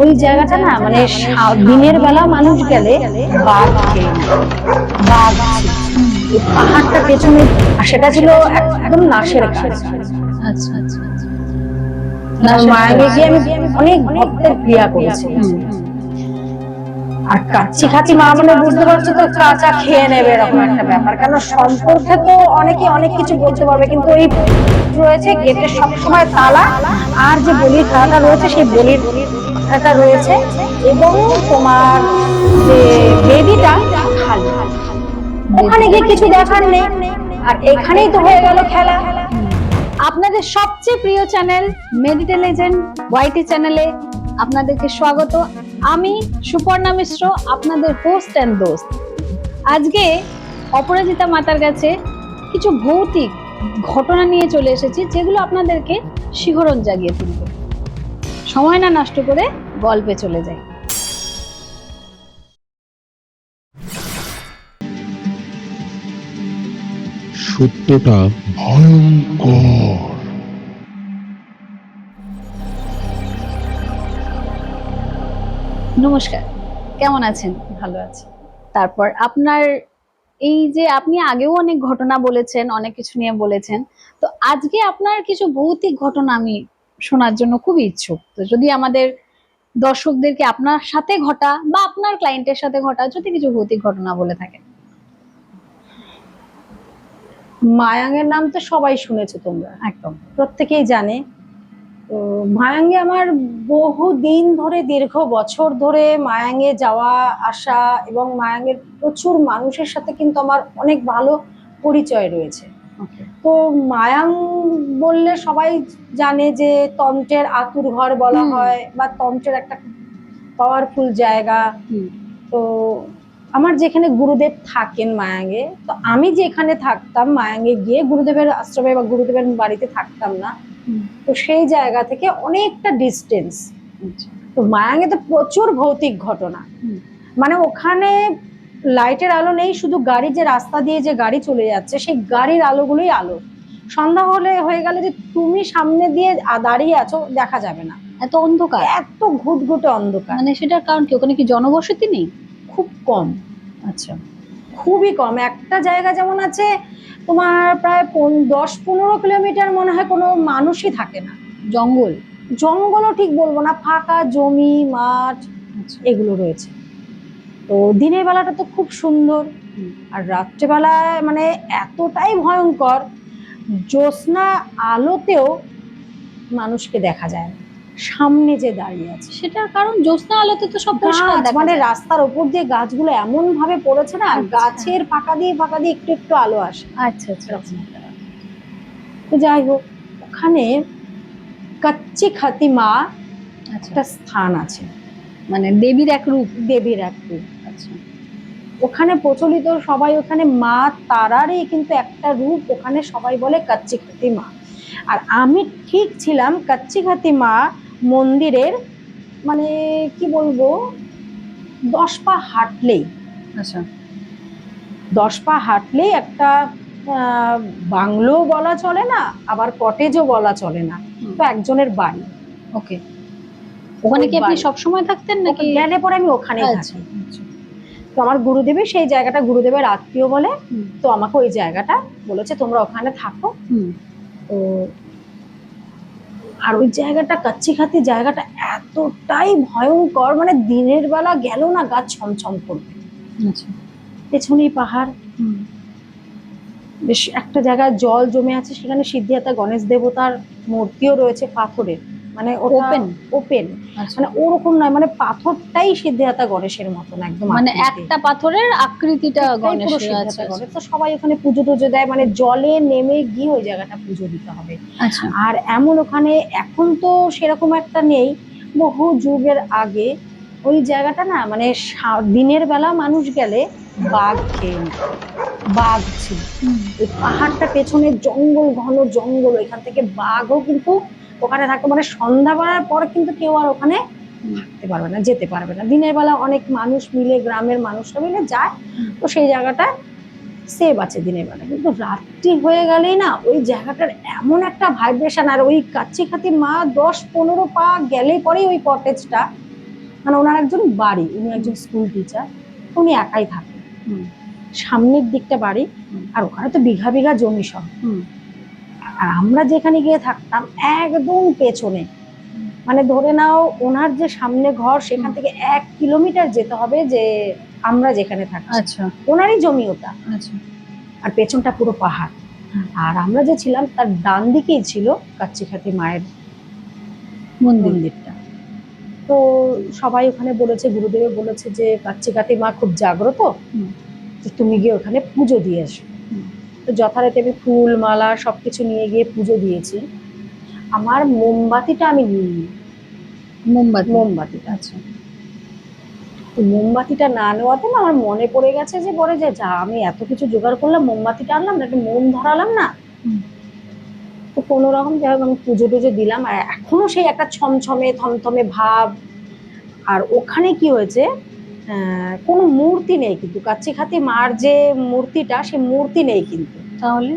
ওই জায়গাটা না মানে দিনের বেলা মানুষ গেলে বাঘ খেয়ে নেয়, বাঘ ছিল। ওই পাহাড়টা পেছনে, আর সেটা ছিল একদম নাসের গাছ। আচ্ছা আচ্ছা। মায়াঙ্গে গিয়ে আমি অনেক ভক্তের ক্রিয়া করেছি। আর কাচ্চি খাচ্ছি মা মানে বুঝতে পারছো তো, কাঁচা খেয়ে নেবে এরকম একটা ব্যাপার। কেন সম্পর্কে তো অনেকে অনেক কিছু বলতে পারবে, কিন্তু ওই রয়েছে গেটে সবসময় তালা, আর যে বলির খাতাটা রয়েছে সেই বলির খাতাটা রয়েছে, এবং তোমার যে বেদিটা খালি, ওখানে গিয়ে কিছু দেখার নেই। আর এখানেই তো হয়ে গেল খেলা। আপনাদের সবচেয়ে প্রিয় চ্যানেল মেডিটে লেজেন্ড ওয়াইটি চ্যানেলে আপনাদেরকে স্বাগত। আমি সুপর্ণা মিশ্র, আপনাদের হোস্ট এন্ড দোস্ত। আজকে অপরাজিতা মাতার কাছে কিছু ভৌতিক ঘটনা নিয়ে চলে এসেছি, যেগুলো আপনাদেরকে শিহরণ জাগিয়ে তুলবে। সময় না নষ্ট করে গল্পে চলে যাই। সত্যটা ভয়ঙ্কর। নমস্কার, কেমন আছেন? ভালো আছে। তারপর আপনার এই যে আপনি আগেও অনেক ঘটনা বলেছেন, অনেক কিছু নিয়ে বলেছেন, তো আজকে আপনার কিছু ভৌতিক ঘটনা আমি শোনার জন্য খুবই ইচ্ছুক। তো যদি আমাদের দর্শকদেরকে আপনার সাথে ঘটা বা আপনার ক্লায়েন্টের সাথে ঘটা যদি কিছু ভৌতিক ঘটনা বলে থাকেন। মায়াঙ্গের নাম তো সবাই শুনেছো তোমরা, একদম। প্রত্যেকেই জানে। তো মায়াঙ্গে আমার বহু দিন ধরে, দীর্ঘ বছর ধরে মায়াঙ্গে যাওয়া আসা, এবং মায়াঙ্গের প্রচুর মানুষের সাথে কিন্তু আমার অনেক ভালো পরিচয় রয়েছে। তো মায়াং বললে সবাই জানে যে তন্ত্রের আতুর ঘর বলা হয়, বা তন্ত্রের একটা পাওয়ারফুল জায়গা। তো আমার যেখানে গুরুদেব থাকেন মায়াঙ্গে, তো আমি যেখানে থাকতাম মায়াঙ্গে গিয়ে গুরুদেবের আশ্রমে বা গুরুদেবের বাড়িতে থাকতাম না, তো সেই জায়গা থেকে অনেকটা ডিস্টেন্স। তো মায়াঙ্গে তো প্রচুর ভৌতিক ঘটনা, মানে ওখানে লাইটের আলো নেই, শুধু গাড়ি যে রাস্তা দিয়ে যে গাড়ি চলে যাচ্ছে সেই গাড়ির আলোগুলোই আলো। সন্ধ্যা হলে হয়ে গেলে যে তুমি সামনে দিয়ে দাঁড়িয়ে আছো দেখা যাবে না, এত অন্ধকার, এত ঘুটঘুটে অন্ধকার। মানে সেটার কারণ কি, ওখানে কি জনবসতি নেই? খুব কম, আচ্ছা, খুবই কম। একটা জায়গা যেমন আছে তোমার প্রায় 10-15 কিলোমিটার মনে হয় কোনো মানুষই থাকে না। জঙ্গল, জঙ্গলও ঠিক বলবো না, ফাঁকা জমি মাঠ এগুলো রয়েছে। তো দিনের বেলাটা তো খুব সুন্দর, আর রাত্রেবেলায় মানে এতটাই ভয়ঙ্কর, জ্যোৎস্না আলোতেও মানুষকে দেখা যায় না সামনে যে দাঁড়িয়ে আছে। সেটার কারণ জ্যোৎস্না আলোতে তো সব পরিষ্কার দেখা মানে যায়। রাস্তার উপর দিয়ে গাছগুলো এমন ভাবে পড়েছে না, গাছের ফাঁকা দিয়ে একটু একটু আলো আসে। আচ্ছা আচ্ছা। তো যাই হোক, ওখানে কাচ্চি খাতি মা একটা স্থান আছে, মানে দেবীর এক রূপ, দেবীর এক রূপ। আচ্ছা, ওখানে প্রচলিত, সবাই ওখানে মা তারারই কিন্তু একটা রূপ, ওখানে সবাই বলে কাচ্চি খাতি মা। আর আমি ঠিক ছিলাম কাচ্চি খাতি মা মন্দিরের, মানে কি বলবো, 10 পা হাঁটলেই, আচ্ছা, 10 পা হাঁটলেই একটা বাংলো বলা চলে না, আবার কটেজও বলা চলে না, তো একজনের বাড়ি। ওকে, ওখানে কি আপনি সব সময় থাকতেন নাকি? গেলে পরে আমি ওখানেই থাকি। তো আমার গুরুদেবের সেই জায়গাটা, গুরুদেবের আত্মীয় বলে, তো আমাকে ওই জায়গাটা বলেছে তোমরা ওখানে থাকো। তো আর ওই জায়গাটা কাচ্চি খাতি জায়গাটা এতটাই ভয়ঙ্কর, মানে দিনের বেলা গেল না গা ছমছম করবে। পেছনেই পাহাড়, বেশ একটা জায়গায় জল জমে আছে, সেখানে সিদ্ধিদাতা গণেশ দেবতার মূর্তিও রয়েছে পাথরের, মানে ওপেন ওপেন, মানে ওরকম নয়, মানে পাথরটাই সিদ্ধিদাতা গণেশের মতন একদম, মানে একটা পাথরের আকৃতিটা গণেশের আছে। তো সবাই ওখানে পুজো টুজো দেয়, মানে জলে নেমে গিয়ে ওই জায়গাটা পুজো দিতে হবে। আর এমন ওখানে এখন তো সেরকম একটা নেই, বহু যুগের আগে ওই জায়গাটা না মানে দিনের বেলা মানুষ গেলে বাঘ খেয়ে নেয়, বাঘ ছিল। ওই পাহাড়টা পেছনে জঙ্গল, ঘন জঙ্গল, ওইখান থেকে বাঘও কিন্তু ওখানে থাকতো, মানে সন্ধ্যা বেলার পর কিন্তু কেউ আর ওখানে থাকতে পারবে না, যেতে পারবে না। দিনের বেলা অনেক মানুষ মিলে, গ্রামের মানুষরা মিলে যায়, তো সেই জায়গাটা সেভ আছে দিনের বেলা, কিন্তু রাত্রি হয়ে গেলেই না ওই জায়গাটার এমন একটা ভাইব্রেশন। আর ওই কাচ্চি খাতি মা 10-15 পা গেলেই পরেই ওই কটেজটা, মানে ওনার একজন বাড়ি, উনি একজন স্কুল টিচার, উনি একাই থাকেন। হুম, সামনের দিকটা বাড়ি, হুম, আর ওখানে তো বিঘা বিঘা জমি সব। হুম, আর আমরা যেখানে গিয়ে থাকতাম একদম পেছনে, মানে ধরে নাও ওনার যে সামনে ঘর সেখান থেকে 1 কিলোমিটার যেতে হবে যে আমরা যেখানে থাকছি, আচ্ছা, ওনারই জমি ওটা। আচ্ছা, আর পেছনটা পুরো পাহাড়। আর আমরা যে ছিলাম তার ডান দিকেই ছিল কাচ্চিখাতি মায়ের মন্দির। মন্দিরটা। তো সবাই ওখানে বলেছে, গুরুদেবে বলেছে যে কাচ্চিকাতি মা খুব জাগ্রত, হুম, যে তুমি গিয়ে ওখানে পুজো দিয়ে এসো। হুম, তো যথারীতি আমি ফুল মালা সবকিছু নিয়ে গিয়ে পুজো দিয়েছি। আমার মোমবাতিটা আমি নিইনি, মোমবাতি। মোমবাতিটা। আচ্ছা, তো মোমবাতিটা না নেওয়াতে না আমার মনে পড়ে গেছে যে বলে যে যা আমি এত কিছু জোগাড় করলাম, মোমবাতিটা আনলাম না, একটা মোম ধরালাম না। হুম, তো কোনো রকম যাই হোক আমি পুজো টুজো দিলাম, আর এখনো সেই একটা ছমছমে থমথমে ভাব। আর ওখানে কি হয়েছে, কোনো মূর্তি নেই কিন্তু কাচ্চিখাতি মার যে মূর্তিটা, সেই মূর্তি নেই কিন্তু। তাহলে?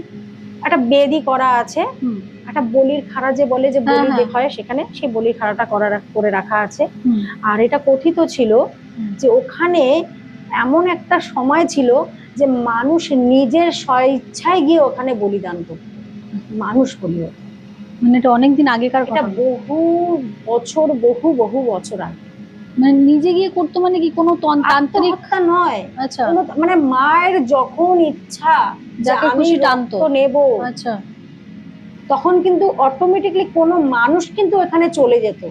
একটা বেদি করা আছে, হুম, একটা বলির খাড়া যে বলে যে হ্যাঁ, বলি হ্যাঁ, হয় সেখানে, সেই বলির খাড়াটা করে রাখা আছে। হুম, আর এটা কথিত ছিল হুম, যে ওখানে এমন একটা সময় ছিল যে মানুষ নিজের স্বইচ্ছায় গিয়ে ওখানে বলিদান করত, মানুষ বলি হতো। মানে এটা অনেকদিন আগেকার এটা ঘটনা। বহু বছর, বহু বহু বছর আগে। মানে নিজে গিয়ে করতো, মানে কি কোনো তান্ত্রিক? আত্মহত্যা নয়, আচ্ছা, কোনো মানে মায়ের যখন ইচ্ছা যে যাকে আমি খুশি টানতো। রক্ত নেব, আচ্ছা, তখন কিন্তু অটোমেটিকলি কোনো মানুষ কিন্তু এখানে চলে যেত,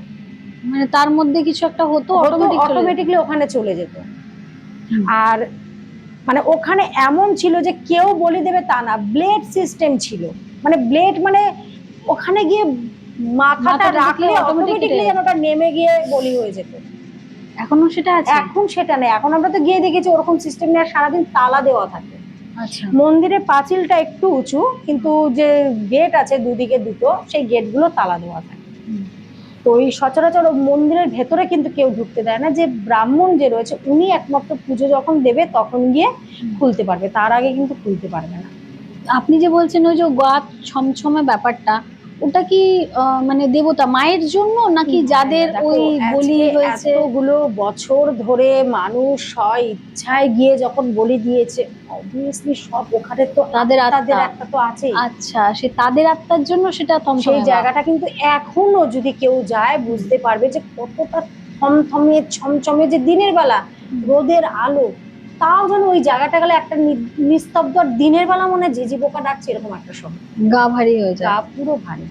মানে তার মধ্যে কিছু একটা হতো, হতো অটোমেটিক চলে যেত। অটোমেটিকলি ওখানে চলে যেত। হুম, আর মানে ওখানে এমন ছিল যে কেউ বলি দেবে তা না, ব্লেড সিস্টেম ছিল। মানে ব্লেড মানে ওখানে গিয়ে মাথাটা মাথাটা দেখলে রাখলে অটোমেটিক কেটে অটোমেটিকলি যেত। যেন ওটা নেমে গিয়ে বলি হয়ে যেত। এখনো সেটা আছে? এখন সেটা নেই, এখন আমরা তো গিয়ে দেখেছি ওরকম সিস্টেম নেই, আর সারাদিন তালা দেওয়া থাকে। আচ্ছা, মন্দিরের পাঁচিলটা একটু উঁচু, কিন্তু যে গেট আছে দুদিকে দুটো, সেই গেটগুলো তালা দেওয়া থাকে। হুম, তো ওই সচরাচর মন্দিরের ভেতরে কিন্তু কেউ ঢুকতে দেয় না, যে ব্রাহ্মণ যে রয়েছে উনি একমাত্র পুজো যখন দেবে তখন গিয়ে হুম। খুলতে পারবে, তার আগে কিন্তু খুলতে পারবে না। আপনি যে বলছেন ওই যে গাছ ছমছমে ব্যাপারটা, ওটা কি মানে দেবতা মায়ের জন্য, নাকি যাদের দেখো ওই বলি আজকে হয়েছে? এতগুলো বছর ধরে মানুষ স্ব ইচ্ছায় গিয়ে যখন বলি দিয়েছে, অবভিয়াসলি সব ওখানে তো তাদের তাদের আত্মা। একটা তো আছেই। আচ্ছা, সে তাদের আত্মার জন্য সেটা সেই থমথমে ভাব। জায়গাটা কিন্তু এখনো যদি কেউ যায় বুঝতে পারবে যে কতটা থমথমে ছমছমে, যে দিনের বেলা হুম। রোদের আলো, তাও যেন ওই জায়গাটা গেলে একটা নিস্তব্ধ, আর দিনের বেলা মনে হয় ঝিঝি পোকা ডাকছে এরকম একটা সময়, গা ভারী হয়ে গা যায়। পুরো ভারী।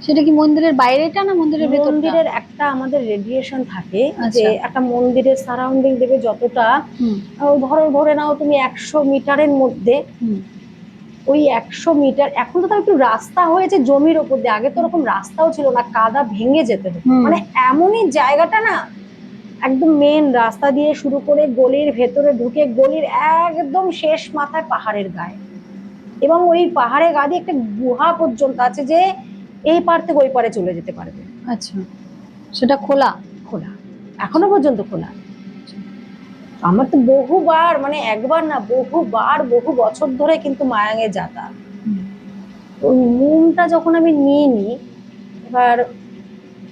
সেটা কি মন্দিরের বাইরেটা না মন্দিরের ভেতরটা? মন্দিরের একটা আমাদের রেডিয়েশন থাকে, যে আচ্ছা, একটা মন্দিরের সারাউন্ডিং দেবে যতটা, হুম, ধরে নাও তুমি 100 মিটারের মধ্যে, হুম, ওই 100 মিটার, এখন তো তাও একটু রাস্তা হয়েছে জমির ওপর দিয়ে, আগে তো ওরকম রাস্তাও ছিল না, কাদা ভেঙে যেতে হতো। হুম, মানে এমনই জায়গাটা না, একদম মেন রাস্তা দিয়ে শুরু করে গলির ভেতরে ঢুকে গলির একদম শেষ মাথায় পাহাড়ের গায়ে, এবং ওই পাহাড়ের গা দিয়ে একটা গুহা পর্যন্ত আছে, যে এই পার থেকে ওই পারে চলে যেতে পারবে। আচ্ছা, সেটা খোলা? খোলা, এখনো পর্যন্ত খোলা। আমার তো বহুবার, মানে একবার না বহুবার, বহু বছর ধরে কিন্তু মায়াঙে যাতায়াত। হুম, ওই মোমটা যখন আমি নিয়ে নিই, এবার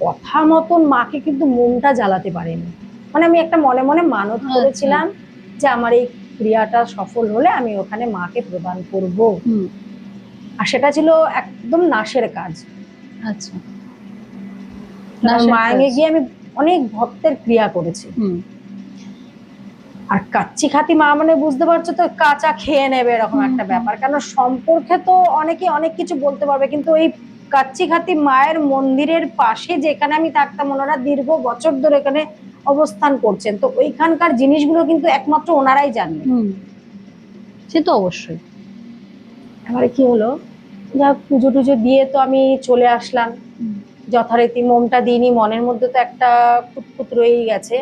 কথা মতন মাকে কিন্তু মোমটা জ্বালাতে পারিনি। মানে আমি একটা মনে মনে মানত আচ্ছা, করেছিলাম যে আমার এই ক্রিয়াটা সফল হলে আমি ওখানে মাকে প্রদান করব। হুম, আর সেটা ছিল একদম নাশের কাজ। আচ্ছা, কারণ নাশের কাজ। মায়াঙে গিয়ে আমি অনেক ভক্তের ক্রিয়া করেছি। হুম, আর কাচ্চি খাতি মা মানে বুঝতে পারছো তো, কাঁচা খেয়ে নেবে এরকম হুম, একটা হুম, ব্যাপার। কেন সম্পর্কে তো অনেকে অনেক কিছু বলতে পারবে, কিন্তু এই কাচ্চি খাতি মায়ের মন্দিরের পাশে যেখানে আমি থাকতাম, ওনারা দীর্ঘ বছর ধরে এখানে অবস্থান করছেন, তো ওইখানকার জিনিসগুলো কিন্তু একমাত্র ওনারাই জানবেন। হুম, সে তো অবশ্যই। এবারে কি হলো, যা পুজো টুজো দিয়ে তো আমি চলে আসলাম, হুম, যথারীতি মোমটা দিইনি, মনের মধ্যে তো একটা খুঁতখুঁত রয়েই গেছে।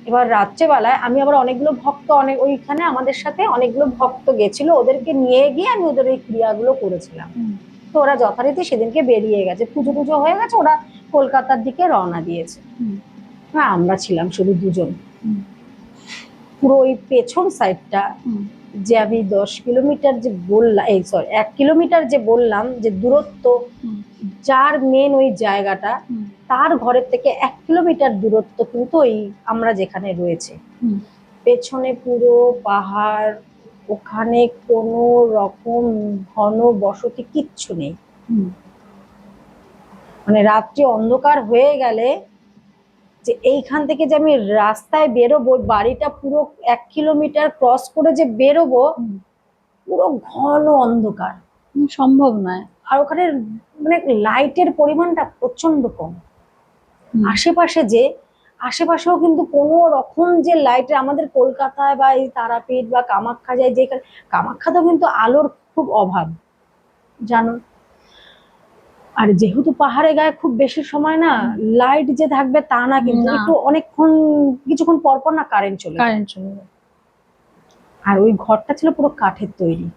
এবার রাত্রেবেলায় আমি আবার অনেকগুলো ভক্ত, অনেক ওইখানে আমাদের সাথে অনেকগুলো ভক্ত গেছিল, ওদেরকে নিয়ে গিয়ে আমি ওদের এই ক্রিয়াগুলো করেছিলাম। হুম, তো ওরা যথারীতি সেদিনকে বেরিয়ে গেছে, পুজো টুজো হয়ে গেছে, ওরা কলকাতার দিকে রওনা দিয়েছে। হুম, হ্যাঁ, আমরা ছিলাম শুধু দুজন। হুম, পুরো ওই পেছন সাইডটা, হুম, যে আমি 10 কিলোমিটার যে বললাম, এই সরি 1 কিলোমিটার যে বললাম যে দূরত্ব, হুম, যার মেন ওই জায়গাটা, হুম, তার ঘরের থেকে 1 কিলোমিটার দূরত্ব কিন্তু ওই আমরা যেখানে রয়েছে, হুম। পেছনে পুরো পাহাড়, ওখানে কোনো রকম ঘন বসতি কিচ্ছু নেই। হুম। মানে রাত্রি অন্ধকার হয়ে গেলে যে এইখান থেকে যে আমি রাস্তায় বেরোবো, বাড়িটা পুরো 1 কিলোমিটার ক্রস করে যে বেরোবো, হুম। পুরো ঘন অন্ধকার। সম্ভব নয়। আর ওখানে মানে লাইটের পরিমাণটা প্রচন্ড কম। হুম। আশেপাশেও কিন্তু কোনো রকম যে লাইটের, আমাদের কলকাতায় বা এই তারাপীঠ বা কামাখ্যা যায় যেখানে, কামাখ্যাতেও কিন্তু আলোর খুব অভাব জানো। আর যেহেতু পাহাড়ে গায়ে খুব বেশি সময় না লাইট যে থাকবে তা না, কিন্তু না। একটু অনেকক্ষণ কিছুক্ষণ পর পর না কারেন্ট চলে যায়। কারেন্ট চলে যায়। আর ওই ঘরটা ছিল পুরো কাঠের তৈরি,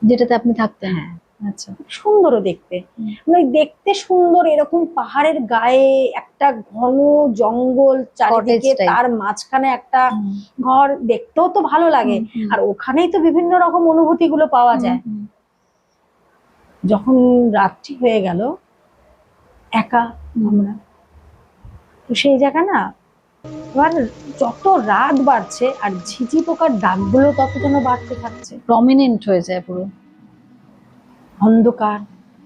যেটাতে আপনি থাকতেন। হ্যাঁ, আচ্ছা। খুব সুন্দরও দেখতে। হুম। মানে দেখতে সুন্দর, এরকম পাহাড়ের গায়ে একটা ঘন জঙ্গল চারিদিকে, Cottage type। তার মাঝখানে একটা হুম। ঘর, দেখতেও তো ভালো লাগে। হুম, হুম। আর ওখানেই তো বিভিন্ন রকম অনুভূতি গুলো পাওয়া যায়। হুম। যখন রাত্রি হয়ে গেল, একা আমরা, তো সেই জায়গা না, এবার যত রাত বাড়ছে আর ঝিঝি পোকার ডাকগুলো তত যেন বাড়তে থাকছে। প্রমিনেন্ট হয়ে যায় পুরো। অন্ধকার,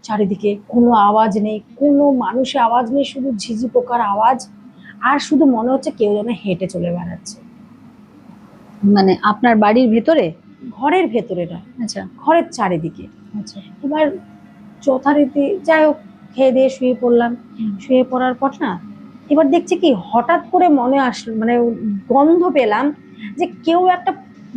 চারিদিকে কোনো আওয়াজ নেই, কোনো মানুষের আওয়াজ নেই, শুধু ঝিঝি পোকার আওয়াজ। আর শুধু মনে হচ্ছে কেউ যেন হেঁটে চলে বেড়াচ্ছে। মানে আপনার বাড়ির ভেতরে? ঘরের ভেতরে না, আচ্ছা। ঘরের চারিদিকে। আচ্ছা। এবার যথারীতি যাই হোক, খেয়ে দিয়ে শুয়ে পড়লাম। শুয়ে পড়ার পর না, এবার দেখছি কি হঠাৎ করে মনে আসলো, মানে গন্ধ পেলাম যে কেউ একটা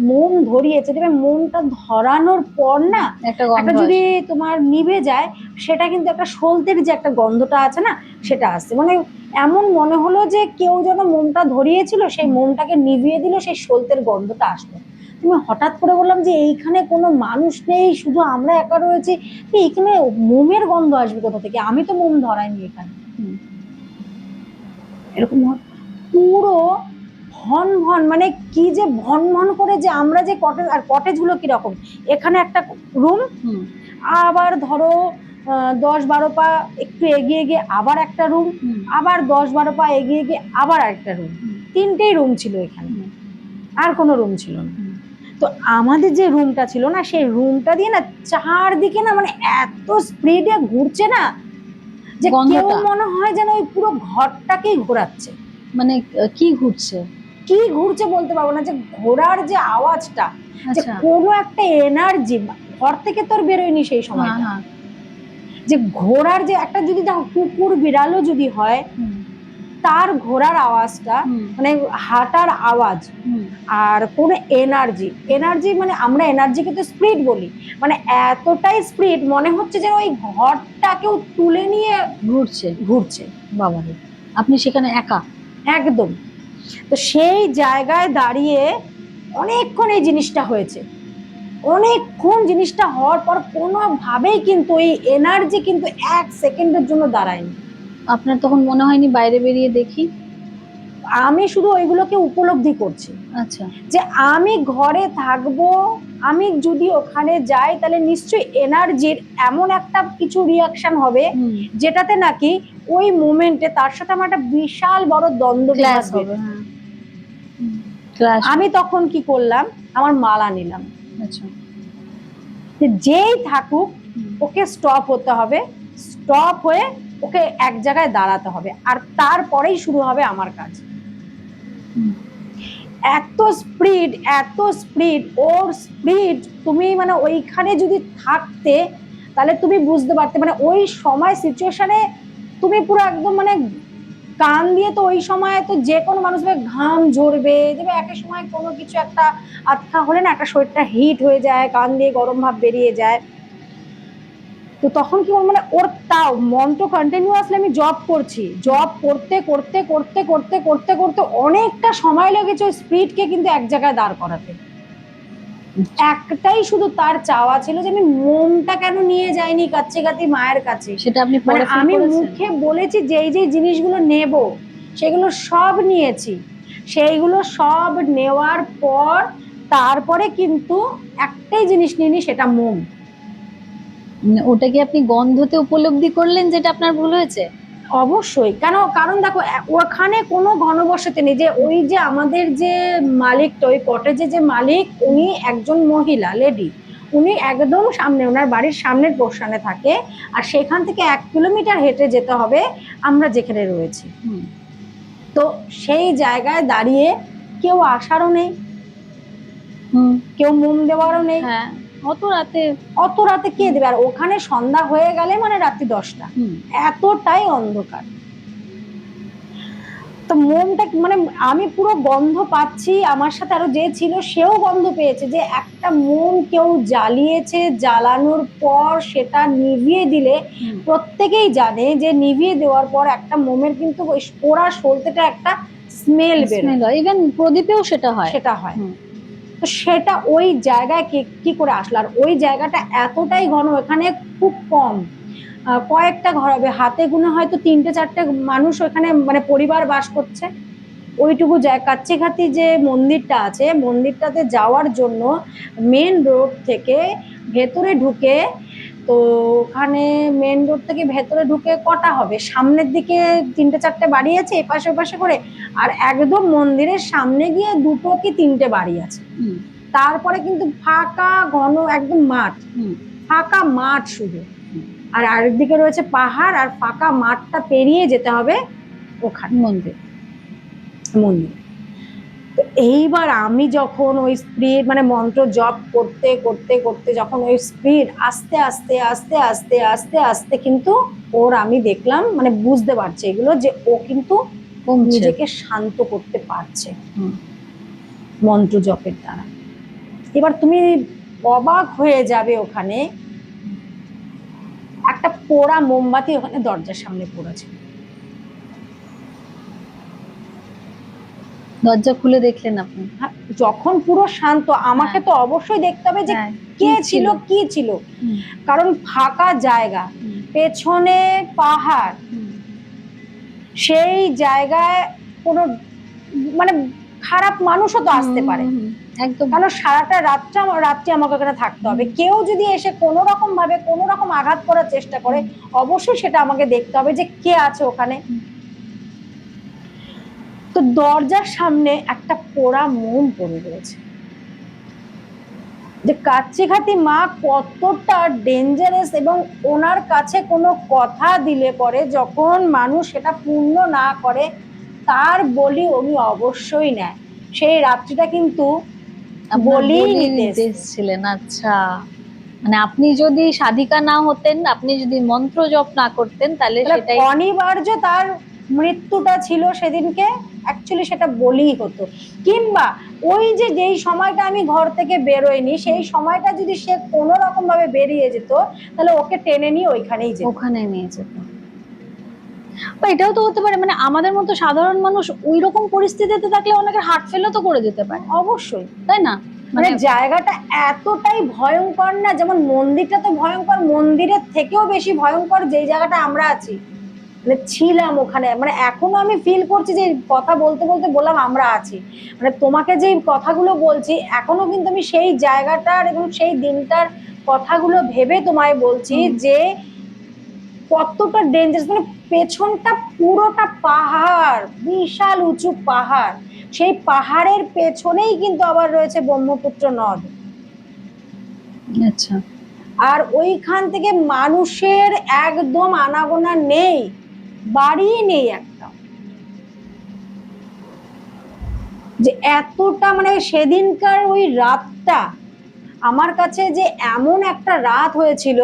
মোম ধরিয়েছে। তবে মোমটা ধরানোর পর না, একটা গন্ধ একটা যদি আসে। তোমার নিভে যায়, সেটা কিন্তু একটা সলতের যে একটা গন্ধটা আছে না, সেটা আসছে। মানে এমন মনে হলো যে কেউ যেন মোমটা ধরিয়েছিল, সেই মোমটাকে নিভিয়ে দিল, সেই সলতের গন্ধটা আসলো। তুমি হঠাৎ করে বললাম যে এইখানে কোনো মানুষ নেই, শুধু আমরা একা রয়েছি, এইখানে মোমের গন্ধ আসবে কোথা থেকে? আমি তো মোম ধরাইনি এখানে। এরকম পুরো ভন ভন, মানে কি যে ভন ভন করে, যে আমরা যে কটেজ, আর কটেজ গুলো কিরকম, এখানে একটা রুম, আবার ধরো 10-12 পা একটু এগিয়ে গিয়ে আবার একটা রুম, আবার 10-12 পা এগিয়ে গিয়ে আবার একটা রুম। 3টেই রুম ছিল এখানে, আর কোনো রুম ছিল না। তো আমাদের যে রুমটা ছিল না, সেই রুমটা দিয়ে না চারদিকে না, মানে এত স্পিডে ঘুরছে না, যে কেউ মনে হয় যেন ওই পুরো ঘরটাকেই ঘোরাচ্ছে। মানে কি ঘুরছে? কি ঘুরছে বলতে পারবো না, যে ঘোড়ার যে আওয়াজটা, যে আচ্ছা। কোনো একটা এনার্জি, ঘর থেকে তোর বেরোয়নি সেই সময়টা, যে ঘোড়ার যে একটা, যদি দেখো কুকুর বিড়ালও যদি হয়, তার ঘোড়ার আওয়াজটা, মানে হাঁটার আওয়াজ, আর কোন এনার্জি, মানে আমরা এনার্জিকে তো স্পিড বলি, মানে এতটাই স্পিড মনে হচ্ছে যে ওই ঘরটাকেও তুলে নিয়ে ঘুরছে। বাবারে, আপনি সেখানে একা? একদম। তো সেই জায়গায় দাঁড়িয়ে অনেকক্ষণ এই জিনিসটা হয়েছে। অনেকক্ষণ জিনিসটা হওয়ার পর কোনোভাবেই কিন্তু এই এনার্জি কিন্তু 1 সেকেন্ডের জন্য দাঁড়ায়নি। আপনার তখন মনে হয়নি বাইরে বেরিয়ে দেখি? আমি শুধু ওইগুলোকে উপলব্ধি করছি। আচ্ছা। যে আমি ঘরে থাকবো, আমি যদি ওখানে যাই তাহলে নিশ্চয়ই এনার্জির এমন একটা কিছু রিয়াকশন হবে, যেটাতে নাকি ওই মোমেন্টে তার সাথে আমার একটা বিশাল বড় দ্বন্দ্ব বিবাদ হবে। আমি তখন কি করলাম, আমার মালা নিলাম। আচ্ছা। যেই থাকুক ওকে স্টপ হতে হবে, স্টপ হয়ে ওকে এক জায়গায় দাঁড়াতে হবে, আর তারপরেই শুরু হবে আমার কাজ। এত স্পিড, ওর স্পিড, তুমি মানে ওইখানে যদি থাকতে তাহলে তুমি বুঝতে পারতে, মানে ওই সময় সিচুয়েশনে তুমি পুরো একদম, মানে কান দিয়ে তো ওই সময় তো যে কোনো মানুষের ঘাম ঝরবে, যেমন একটা সময় কোনো কিছু একটা আটকা হলে না, একটা শরীরটা হিট হয়ে যায়, কান দিয়ে গরম ভাব বেরিয়ে যায়। তো তখন কি, মানে ওর তাও মন তো কন্টিনিউয়াসলি আমি জব করছি, জব করতে করতে করতে করতে করতে করতে অনেকটা সময় লেগেছে ওই স্পিডকে কিন্তু এক জায়গায় দাঁড় করাতে। একটাই শুধু তার চাওয়া ছিল যে আমি মোমটা কেন নিয়ে যাইনি কাচ্চিগাতি মায়ের কাছে, সেটা আপনি পরে ফিল আমি করেছেন? মুখে বলেছি যেই যেই জিনিসগুলো নেব সেগুলো সব নিয়েছি, সেইগুলো সব নেওয়ার পর তারপরে কিন্তু একটাই জিনিস নিইনি, সেটা মোম। ওটা কি আপনি গন্ধতে উপলব্ধি করলেন যেটা আপনার ভুল হয়েছে? অবশ্যই, কারণ দেখো ওখানে কোনো ঘনবসতি নেই। যে ওই যে আমাদের যে মালিকটা, ওই কটেজে যে মালিক, উনি একজন মহিলা লেডি। উনি একদম সামনে, ওনার বাড়ির সামনের পোর্শনে থাকে। আর সেখান থেকে 1 কিলোমিটার হেঁটে যেতে হবে আমরা যেখানে রয়েছি। হুম, তো সেই জায়গায় দাঁড়িয়ে কেউ আসারও নেই, হুম, কেউ মোম দেওয়ারও নেই। হ্যাঁ, অত রাতে। অত রাতে কে দেবে? আর ওখানে সন্ধ্যা হয়ে গেলে মানে রাত্রি 10টা, হুম, এতটাই অন্ধকার। তো মোমটা মানে আমি পুরো গন্ধ পাচ্ছি, আমার সাথে আরো যে ছিল সেও গন্ধ পেয়েছে, যে একটা মোম কেউ জ্বালিয়েছে, জ্বালানোর পর সেটা নিভিয়ে দিলে হুম, প্রত্যেকেই জানে যে নিভিয়ে দেওয়ার পর একটা মোমের কিন্তু ওই পোড়া সলতেটা একটা স্মেল বেরোয়, স্মেল হয়, ইভেন প্রদীপেও সেটা হয়। সেটা হয়। হুম, তো সেটা ওই জায়গায় কি করে আসলো? আর ওই জায়গাটা এতটাই ঘন, এখানে খুব কম কয়েকটা ঘর হবে, হাতে গুনে হয়তো 3-4টে মানুষ ওখানে মানে পরিবার বাস করছে। ওইটুকু জায়গা, কাচ্চিঘাতি যে মন্দিরটা আছে, মন্দিরটাতে যাওয়ার জন্য মেন রোড থেকে ভেতরে ঢুকে, তো ওখানে মেন রোড থেকে ভেতরে ঢুকে কটা হবে, সামনের দিকে 3-4টে বাড়ি আছে এপাশে ওপাশে করে, আর একদম মন্দিরের সামনে গিয়ে 2টো কি 3টে বাড়ি আছে। হুম, তারপরে কিন্তু ফাঁকা ঘন একদম মাঠ, হুম, ফাঁকা মাঠ শুধু। হুম, আর আরেকদিকে রয়েছে পাহাড়, আর ফাঁকা মাঠটা পেরিয়ে যেতে হবে ওখানে মন্দির। মন্দির। তো এইবার আমি যখন ওই স্পিড মানে মন্ত্র জপ করতে করতে করতে যখন ওই স্পিড আস্তে আস্তে আস্তে আস্তে আস্তে আস্তে কিন্তু ওর, আমি দেখলাম মানে বুঝতে পারছে এগুলো, যে ও কিন্তু কমছে। নিজেকে শান্ত করতে পারছে হুম, মন্ত্র জপের দ্বারা। এবার তুমি অবাক হয়ে যাবে, ওখানে একটা পোড়া মোমবাতি ওখানে দরজার সামনে পড়েছে। দরজা খুলে দেখলেন আপনি? হ্যাঁ, যখন পুরো শান্ত, আমাকে হ্যাঁ, তো অবশ্যই দেখতে হবে যে হ্যাঁ, কে কি ছিল ছিল? কি ছিল। হুম, কারণ ফাঁকা জায়গা, হুম, পেছনে পাহাড়, হুম, সেই জায়গায় কোনো মানে খারাপ মানুষও তো হুম, আসতে পারে। হুম, হুম, একদম। কারণ সারাটা রাত্রি আমাকে ওখানে থাকতে হবে, হুম, কেউ যদি এসে কোনো রকম ভাবে কোনো রকম আঘাত করার চেষ্টা করে, হুম, অবশ্যই সেটা আমাকে দেখতে হবে যে কে আছে ওখানে। হুম, তো দরজার সামনে একটা পোড়া মোম পড়ে রয়েছে। যে কাচ্চিঘাতি মা কতটা ডেঞ্জারাস, এবং ওনার কাছে কোনো কথা দিলে পরে যখন মানুষ সেটা পূর্ণ না করে, তার বলি উনি অবশ্যই নেয়। সেই রাত্রিটা কিন্তু আপনার বলি বলি নিতে নিতে এসছে। এসেছিলেন, আচ্ছা। মানে আপনি যদি সাধিকা না হতেন, আপনি যদি মন্ত্র জপ না করতেন, তাহলে তাহলে সেটাই। অনিবার্য তার মৃত্যুটা ছিল সেদিনকে, অ্যাকচুয়ালি সেটা বলিই হতো। কিংবা ওই যে যেই সময়টা আমি ঘর থেকে বেরোয়নি, সেই সময়টা যদি সে কোনো রকম ভাবে বেরিয়ে যেত, তাহলে ওকে টেনে নিয়ে ওইখানেই যেত। ওখানে নিয়ে যেত। বা এটাও তো হতে পারে, মানে আমাদের মতো সাধারণ মানুষ ওই রকম পরিস্থিতিতে থাকলে অনেকের হার্ট ফেলও তো করে যেতে পারে, অবশ্যই, তাই না? মানে মানে জায়গাটা এতটাই ভয়ঙ্কর না, যেমন মন্দিরটা তো ভয়ঙ্কর, মন্দিরের থেকেও বেশি ভয়ঙ্কর যেই জায়গাটা আমরা আছি মানে ছিলাম ওখানে। মানে এখনো আমি ফিল করছি, যে কথা বলতে বলতে বললাম আমরা আছি, মানে তোমাকে যে কথাগুলো বলছি এখনো কিন্তু আমি সেই জায়গাটার এবং সেই দিনটার কথাগুলো ভেবে তোমায় বলছি, হুম, যে কতটা ডেঞ্জারাস। মানে পেছনটা পুরোটা পাহাড়, বিশাল উঁচু পাহাড়, সেই পাহাড়ের পেছনেই কিন্তু আবার রয়েছে ব্রহ্মপুত্র নদ। আচ্ছা। আর ওইখান থেকে মানুষের একদম আনাগোনা নেই, বাড়ি নেই একটা। যে এতটা মানে সেদিনকার ওই রাতটা আমার কাছে যে এমন একটা রাত হয়েছিল,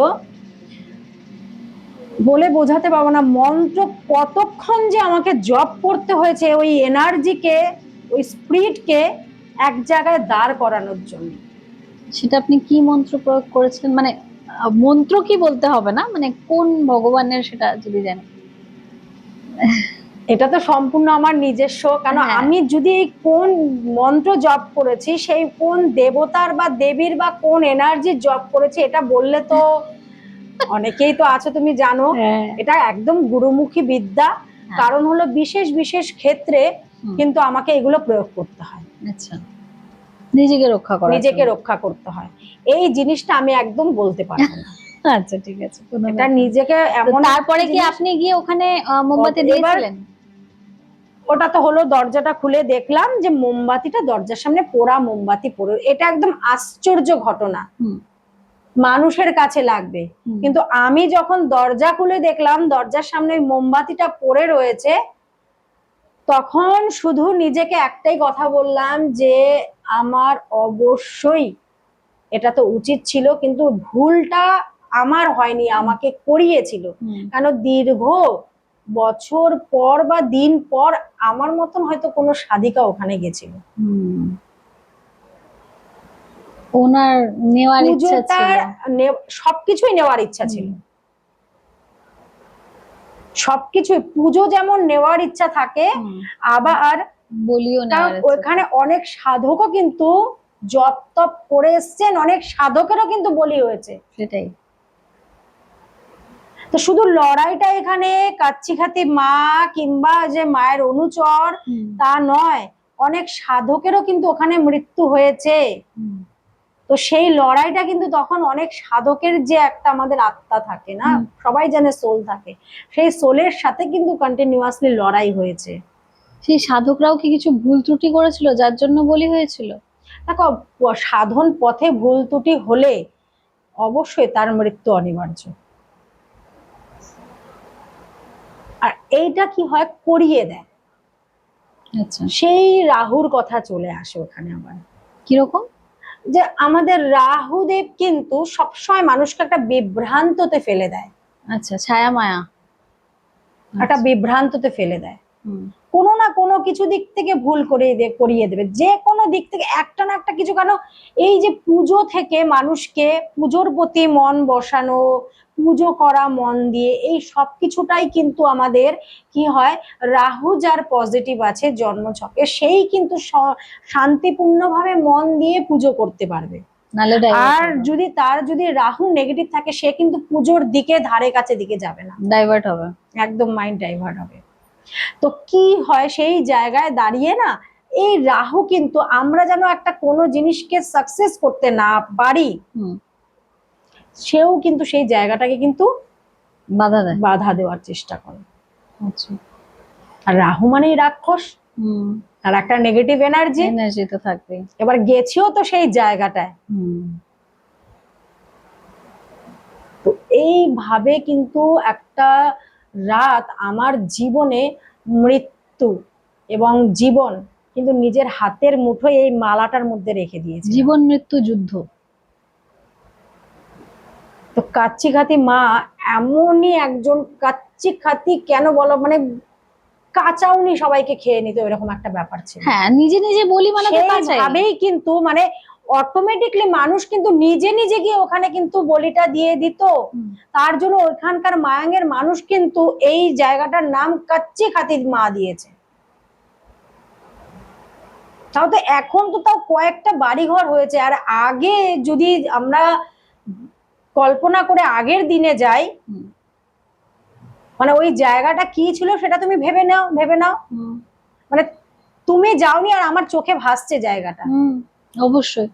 বলে বোঝাতে পারবো না। মন্ত্র কতক্ষণ যে আমাকে জপ করতে হয়েছে ওই এনার্জিকে, ওই স্পিরিটকে এক জায়গায় দাঁড় করানোর জন্য। সেটা আপনি কি মন্ত্র প্রয়োগ করেছিলেন? মানে মন্ত্র কি বলতে হবে না, মানে কোন ভগবানের সেটা যদি জানেন? এটা তো সম্পূর্ণ আমার নিজস্ব, কারণ হ্যাঁ, আমি যদি কোন মন্ত্র জপ করেছি, সেই কোন দেবতার বা দেবীর বা কোন এনার্জির জপ করেছি, এটা বললে তো অনেকেই তো আছো তুমি জানো, হ্যাঁ, এটা একদম গুরুমুখী বিদ্যা। হ্যাঁ, কারণ হলো বিশেষ বিশেষ ক্ষেত্রে হুম, কিন্তু আমাকে এগুলো প্রয়োগ করতে হয়, আচ্ছা, নিজেকে রক্ষা করার নিজেকে জন্য। রক্ষা করতে হয়। এই জিনিসটা আমি একদম বলতে পারবো না। আচ্ছা ঠিক আছে, কোনো এটা ব্যাপার না। নিজেকে তো এমন তারপরে একটা কি জিনিস- আপনি গিয়ে ওখানে মোমবাতি এবার দিয়েছিলেন? ওটা তো হলো, দরজাটা খুলে দেখলাম যে মোমবাতিটা দরজার সামনে পোড়া মোমবাতি পড়ে, এটা একদম আশ্চর্য ঘটনা, হুম মানুষের কাছে লাগবে, হুম। কিন্তু আমি যখন দরজা খুলে দেখলাম দরজার সামনে ওই মোমবাতিটা পড়ে রয়েছে, তখন শুধু নিজেকে একটাই কথা বললাম যে আমার অবশ্যই এটা তো উচিত ছিল, কিন্তু ভুলটা আমার হয়নি, আমাকে করিয়েছিল। হুম। কারণ দীর্ঘ বছর পর বা দিন পর আমার মতন হয়তো কোনো সাধিকা ওখানে গেছিল, হুম। ওনার নেওয়ার ইচ্ছা ছিল। পুজোটার সবকিছুই নেওয়ার ইচ্ছা ছিল, হুম। সবকিছুই, পুজো যেমন নেওয়ার ইচ্ছা থাকে, হুম। আবার বলিও কারণ নেওয়ার ইচ্ছা ওখানে ছিল। অনেক সাধকও কিন্তু জপ তপ করে এসছেন, অনেক সাধকেরও কিন্তু বলি হয়েছে। সেটাই। তো শুধু লড়াইটা এখানে কাচ্চিখাতি মা কিংবা যে মায়ের অনুচর হুম। তা নয়, অনেক সাধকেরও কিন্তু ওখানে মৃত্যু হয়েছে। হুম। তো সেই লড়াইটা কিন্তু তখন অনেক সাধকের যে একটা আমাদের আত্মা থাকে না, হুম। সবাই জানে সোল থাকে, সেই সোলের সাথে কিন্তু কন্টিনিউয়াসলি লড়াই হয়েছে। সেই সাধকরাও কি কিছু ভুল ত্রুটি করেছিল যার জন্য বলি হয়েছিল? দেখো, সাধন পথে ভুল ত্রুটি হলে অবশ্যই তার মৃত্যু অনিবার্য। আর এইটা কি হয়, করিয়ে দেয়, আচ্ছা, সেই রাহুর কথা চলে আসে ওখানে আবার, কিরকম? যে আমাদের রাহুদেব কিন্তু সবসময় মানুষকে একটা বিভ্রান্ততে ফেলে দেয়, আচ্ছা, ছায়া মায়া। একটা আচ্ছা। বিভ্রান্ততে ফেলে দেয়, হুম। কোনো না কোনো কিছু দিক থেকে ভুল করিয়ে দেবে, যে কোনো দিক থেকে একটা না একটা কিছু। কেন, এই যে পুজো থেকে মানুষকে পুজোর প্রতি মন বসানো, পুজো করা মন দিয়ে, এই সব কিছুটাই কিন্তু আমাদের কি হয়, রাহু যার পজিটিভ আছে জন্মছকে, সেই কিন্তু শান্তিপূর্ণভাবে মন দিয়ে পুজো করতে পারবে। নালে ডাইভার্ট আর হবে। যদি রাহু নেগেটিভ থাকে, সে কিন্তু পুজোর দিকে ধারে কাছে দিকে যাবে না, ডাইভার্ট হবে। একদম মাইন্ড ডাইভার্ট হবে। তো কি হয়, সেই জায়গায় দাঁড়িয়ে না, এই রাহু কিন্তু আমরা যেন একটা কোনো জিনিসকে সাকসেস করতে না পারি, হুম। সেও কিন্তু সেই জায়গাটাকে কিন্তু বাধা দেয়। বাধা দেওয়ার চেষ্টা করে। আচ্ছা। আর রাহু মানেই রাক্ষস, হুম। আর একটা নেগেটিভ এনার্জি, এনার্জি তো থাকবেই। এবার গেছেও তো সেই জায়গাটায়। হুম। তো এইভাবে কিন্তু একটা রাত আমার জীবনে মৃত্যু এবং জীবন কিন্তু নিজের হাতের মুঠোয় এই মালাটার মধ্যে রেখে দিয়েছে। জীবন মৃত্যু যুদ্ধ। তো কাচ্চিঘাতি মা এমনই একজন, কাচ্চিঘাতি কেন বলো, মানে কাঁচাউনি সবাইকে খেয়ে নিত, এরকম একটা ব্যাপার ছিল। হ্যাঁ, নিজে নিজে বলি মানে তো কাঁচাই। সেইভাবেই কিন্তু মানে অটোমেটিকলি মানুষ কিন্তু নিজে নিজে গিয়ে ওখানে কিন্তু বলিটা দিয়ে দিত। হুম। তার জন্য ওইখানকার মায়াঙ্গের মানুষ কিন্তু এই জায়গাটার নাম কাচ্চিঘাতি মা দিয়েছে। তাও তো এখন তো তাও কয়েকটা বাড়িঘর হয়েছে, আর আগে যদি আমরা কল্পনা করে আগের দিনে যাই, হুম। মানে ওই জায়গাটা কি ছিল সেটা তুমি ভেবে নাও, ভেবে নাও, হুম। মানে তুমি যাওনি আর আমার চোখে ভাসছে জায়গাটা। হুম। অবশ্যই।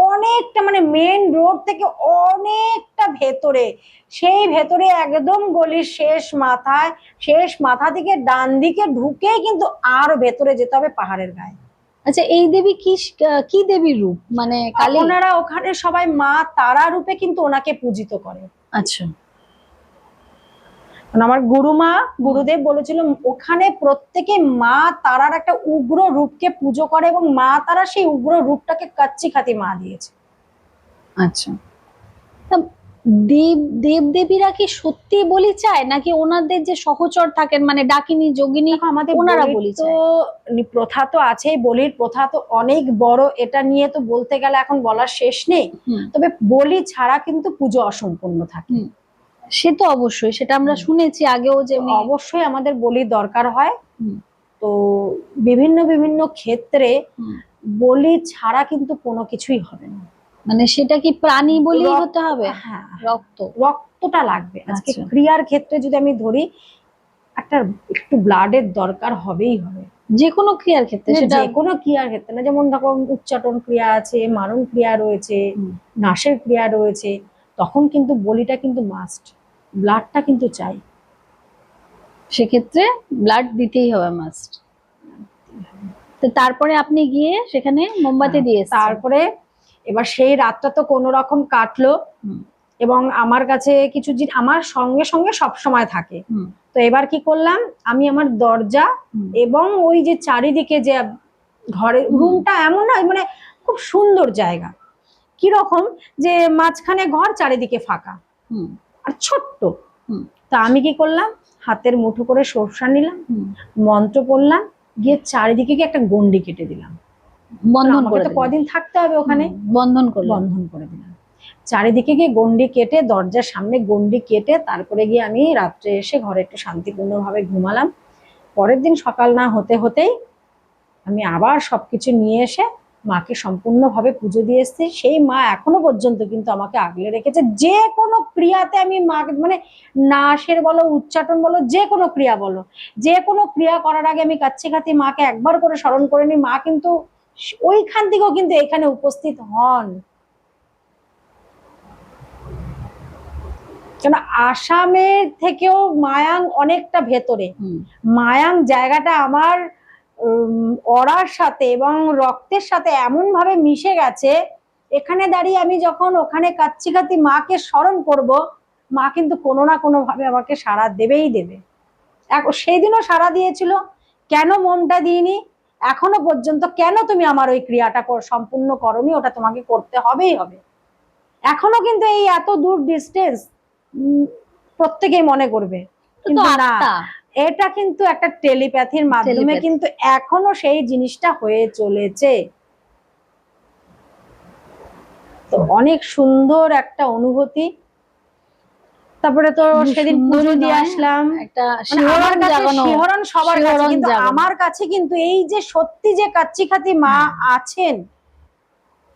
অনেকটা মানে মেন রোড থেকে অনেকটা ভেতরে, সেই ভেতরে একদম গলির শেষ মাথা থেকে ডান দিকে ঢুকে কিন্তু আরো ভেতরে যেতে হবে পাহাড়ের গায়ে। আচ্ছা, এই দেবী কি কি দেবীর রূপ, মানে কালী? ওনারা ওখানে সবাই মা তারা রূপে কিন্তু ওনাকে পূজিত করে। আচ্ছা। আমার গুরুদেব বলেছিল ওখানে প্রত্যেকে মা তারার একটা উগ্র রূপকে পুজো করে, এবং মা তারা সেই উগ্র রূপটাকে কাচ্চিঘাতি মা দিয়েছে। আচ্ছা। তা দেবদেবীরা কি সত্যি বলি চায়, নাকি ওনাদের যে সহচর থাকেন মানে ডাকিনী যোগিনী, দেখো, আমাদের ওনারা বলির বলি তো চায়? প্রথা তো আছেই, বলির প্রথা তো অনেক বড়, এটা নিয়ে তো বলতে গেলে এখন বলার শেষ নেই। হুম। তবে বলি ছাড়া কিন্তু পুজো অসম্পূর্ণ থাকে। হুম। সে তো অবশ্যই, সেটা আমরা শুনেছি আগেও যে তো অবশ্যই আমাদের বলির দরকার হয়। হুম। তো বিভিন্ন বিভিন্ন ক্ষেত্রে হুম। বলি ছাড়া কিন্তু কোনো কিছুই হবে না। মানে সেটা কি প্রাণী বলি রক্ত- হতে হবে? হ্যাঁ, রক্ত। রক্তটা লাগবে। আজকে আচ্ছা। ক্রিয়ার ক্ষেত্রে যদি আমি ধরি, একটা একটু ব্লাডের দরকার হবেই হবে, যে কোনো ক্রিয়ার ক্ষেত্রে সেটা। যে কোনো ক্রিয়ার ক্ষেত্রে না, যেমন দেখো উচ্চাটন ক্রিয়া আছে, মারণ ক্রিয়া রয়েছে, হুম। নাশের ক্রিয়া রয়েছে, তখন কিন্তু বলিটা কিন্তু মাস্ট, ব্লাডটা কিন্তু চাই। সেক্ষেত্রে ব্লাড দিতেই হবে মাস্ট। তো তারপরে আপনি গিয়ে সেখানে মোমবাতি দিয়ে এসেছেন। তারপরে এবার সেই রাতটা তো কোনো রকম কাটলো, হুম, এবং আমার কাছে কিছু জিনিস আমার সঙ্গে সঙ্গে সব সময় থাকে। হুম, তো এবার কি করলাম, আমি আমার দরজা হুম, এবং ওই যে চারিদিকে যে ঘরে হুম। রুমটা এমন না মানে খুব সুন্দর জায়গা, কিরকম যে মাঝখানে ঘর, চারিদিকে ফাঁকা হুম, আর ছোট্ট। হুম, তা আমি কি করলাম, হাতের মুঠো করে সরষা নিলাম, হুম। মন্ত্র পড়লাম, গিয়ে চারিদিকে গিয়ে একটা গন্ডি কেটে দিলাম। বন্ধন আমাকে করে তো দিলেন। কদিন থাকতে হবে ওখানে, বন্ধন করলেন। বন্ধন করে দিলাম। চারিদিকে গিয়ে গন্ডি কেটে, দরজার সামনে গন্ডি কেটে, তারপরে গিয়ে আমি রাত্রে এসে ঘরে একটু শান্তিপূর্ণভাবে ঘুমালাম। পরের দিন সকাল না হতে হতেই আমি আবার সবকিছু নিয়ে এসে মাকে সম্পূর্ণভাবে পুজো দিয়ে এসেছি। সেই মা এখনো পর্যন্ত কিন্তু আমাকে আগলে রেখেছে। যে কোনো ক্রিয়াতে আমি মাকে মানে নাচের বলো, উচ্চাটন বলো, যে কোনো ক্রিয়া বলো, যে কোনো ক্রিয়া করার আগে আমি কাচ্চি খাতি মাকে একবার করে স্মরণ করে নিই। মা কিন্তু ওইখান থেকেও কিন্তু এখানে উপস্থিত হন। কেন, আসামের থেকেও মায়াং অনেকটা ভেতরে। হুম, মায়াং জায়গাটা আমার অরার সাথে এবং রক্তের সাথে এমন ভাবে মিশে গেছে, এখানে দাঁড়িয়ে আমি যখন ওখানে কাচ্চিঘাতি মাকে স্মরণ করব, মা কিন্তু কোনো না কোনো ভাবে আমাকে সাড়া দেবেই দেবে। সেই দিনও সাড়া দিয়েছিল। কেন মনটা দিইনি এখনো পর্যন্ত, কেন তুমি আমার ওই ক্রিয়াটা সম্পূর্ণ করনি, ওটা তোমাকে করতে হবেই হবে। এখনো কিন্তু এই এত দূর ডিস্টেন্স প্রত্যেকেই মনে করবে, তো কিন্তু না, আত্মা। এটা কিন্তু একটা টেলিপ্যাথির মাধ্যমে টেলিপ্যাথি। কিন্তু এখনো সেই জিনিসটা হয়ে চলেছে। তো অনেক সুন্দর একটা অনুভূতি। তারপরে তো শুধু সেদিন সুন্দরী পুজো দিয়ে নয়, আসলাম। একটা মানে আমার শিহরণ কাছে জাগানো। শিহরণ সবার কাছে, শিহরণ কিন্তু জাগানো। আমার কাছে কিন্তু এই যে সত্যি যে কাচ্চিখাতি মা আছেন,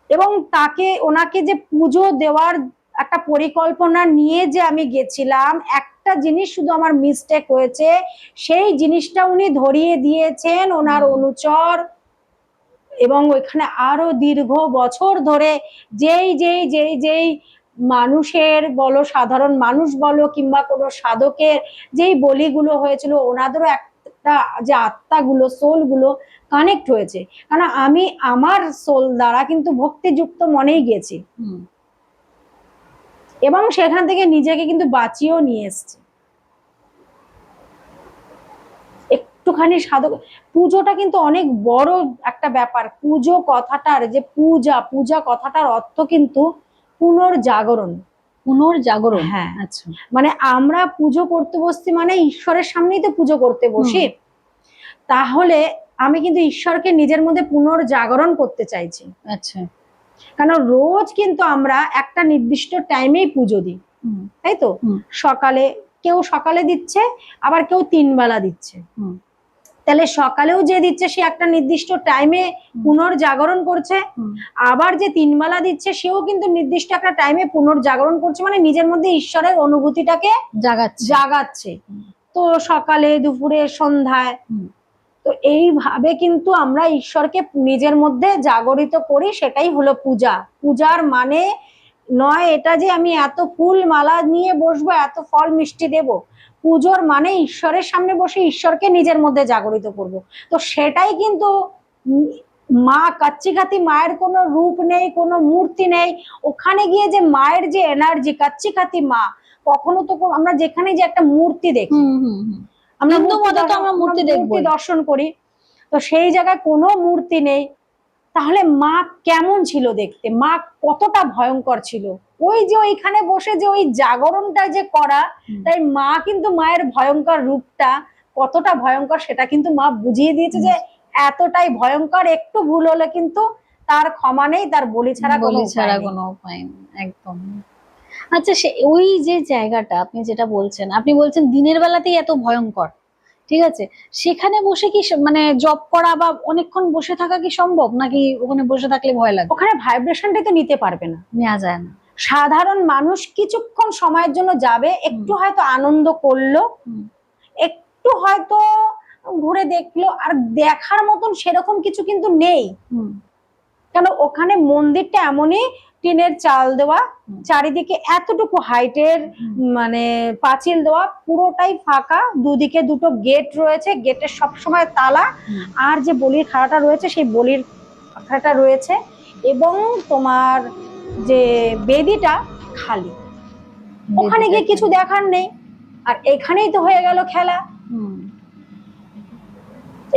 এবং তাকে ওনাকে যে পুজো দেওয়ার একটা পরিকল্পনা নিয়ে যে আমি গেছিলাম, একটা জিনিস শুধু আমার মিস্টেক হয়েছে, সেই জিনিসটা উনি ধরিয়ে দিয়েছেন ওনার অনুচর, এবং ওইখানে আরো দীর্ঘ বছর ধরে যেই যেই যেই যেই মানুষের বলো, সাধারণ মানুষ বলো, কিংবা কোনো সাধকের যেই বলিগুলো হয়েছিল, ওনাদেরও একটা যে আত্মাগুলো, সোলগুলো কানেক্ট হয়েছে। কারণ আমি আমার সোল দ্বারা কিন্তু ভক্তিযুক্ত মনেই গেছি, হুম, এবং সেখান থেকে নিজেকে কিন্তু বাঁচিয়েও নিয়ে এসছি। একটুখানি সাধক, পুজোটা কিন্তু অনেক বড় একটা ব্যাপার। পুজো কথাটার যে পূজা, পূজা কথাটার অর্থ কিন্তু পুনর্জাগরণ। পুনর্জাগরণ। হ্যাঁ, আচ্ছা। মানে আমরা পুজো করতে বসছি মানে ঈশ্বরের সামনেই তো পুজো করতে বসি। তাহলে আমি কিন্তু ঈশ্বরকে নিজের মধ্যে পুনর্জাগরণ করতে চাইছি। আচ্ছা। কারণ রোজ কিন্তু আমরা একটা নির্দিষ্ট টাইমেই পুজো দিই, হুম, তাই তো? হুম, সকালে, কেউ সকালে দিচ্ছে, আবার কেউ 3 বেলা দিচ্ছে। হুম, তাহলে সকালেও যে দিচ্ছে সে একটা নির্দিষ্ট টাইমে পুনর্জাগরণ করছে, হুম। আবার যে 3 বেলা দিচ্ছে সেও কিন্তু নির্দিষ্ট একটা টাইমে পুনর্জাগরণ করছে, মানে নিজের মধ্যে ঈশ্বরের অনুভূতিটাকে জাগাচ্ছে। জাগাচ্ছে। তো সকালে, দুপুরে, সন্ধ্যায়, হুম, তো এইভাবে কিন্তু আমরা ঈশ্বরকে নিজের মধ্যে জাগরিত করি। সেটাই হলো পূজা। পূজার মানে নয় এটা যে আমি এত ফুল মালা নিয়ে বসবো, এত ফল মিষ্টি দেব। পুজোর মানে ঈশ্বরের সামনে বসে ঈশ্বরকে নিজের মধ্যে জাগরিত করব। তো সেটাই কিন্তু মা কাচ্চিঘাতি মায়ের কোনো রূপ নেই, কোনো মূর্তি নেই। ওখানে গিয়ে যে মায়ের যে এনার্জি, কাচ্চিঘাতি মা, কখনো তো আমরা যেখানে যে একটা মূর্তি দেখি, হুম, হুম, হুম। আমরা হিন্দু মতে তো আমরা মূর্তি দেখবই। দর্শন করি, তো সেই জায়গায় কোনো মূর্তি নেই। তাহলে মা কেমন ছিল দেখতে, মা কতটা ভয়ঙ্কর ছিল, ওই যে ওইখানে বসে যে ওই জাগরণটা যে করা, তাই মা কিন্তু মায়ের ভয়ঙ্কর রূপটা কতটা ভয়ঙ্কর সেটা কিন্তু মা বুঝিয়ে দিয়েছে, যে এতটাই ভয়ঙ্কর, একটু ভুল হলে কিন্তু তার ক্ষমা নেই, তার বলি ছাড়া কোনো বলি উপায় ছাড়া নেই। কোনো উপায় নেই, একদম। আচ্ছা, সে ওই যে জায়গাটা আপনি যেটা বলছেন, আপনি বলছেন দিনের বেলাতেই এত ভয়ঙ্কর, ঠিক আছে, সেখানে বসে কি মানে জব করা বা অনেকক্ষণ বসে থাকা কি সম্ভব, নাকি ওখানে বসে থাকলে ভয় লাগে? ওখানে ভাইব্রেশনটাই তো নিতে পারবে না। নেওয়া যায় না। সাধারণ মানুষ কিছুক্ষণ সময়ের জন্য যাবে, একটু হয়তো আনন্দ করলো, হুম, একটু হয়তো ঘুরে দেখলো, আর দেখার মতন সেরকম কিছু কিন্তু নেই। হুম, কেন ওখানে মন্দিরটা এমনই টিনের চাল দেওয়া, চারিদিকে এতটুকু হাইটের মানে পাঁচিল দেওয়া, পুরোটাই ফাঁকা, দুদিকে দুটো গেট রয়েছে, গেটের সবসময় তালা, আর যে বলির খাড়াটা রয়েছে সেই বলির খাড়াটা রয়েছে, এবং তোমার যে বেদিটা খালি, ওখানে গিয়ে কিছু দেখার নেই। আর এখানেই তো হয়ে গেল খেলা।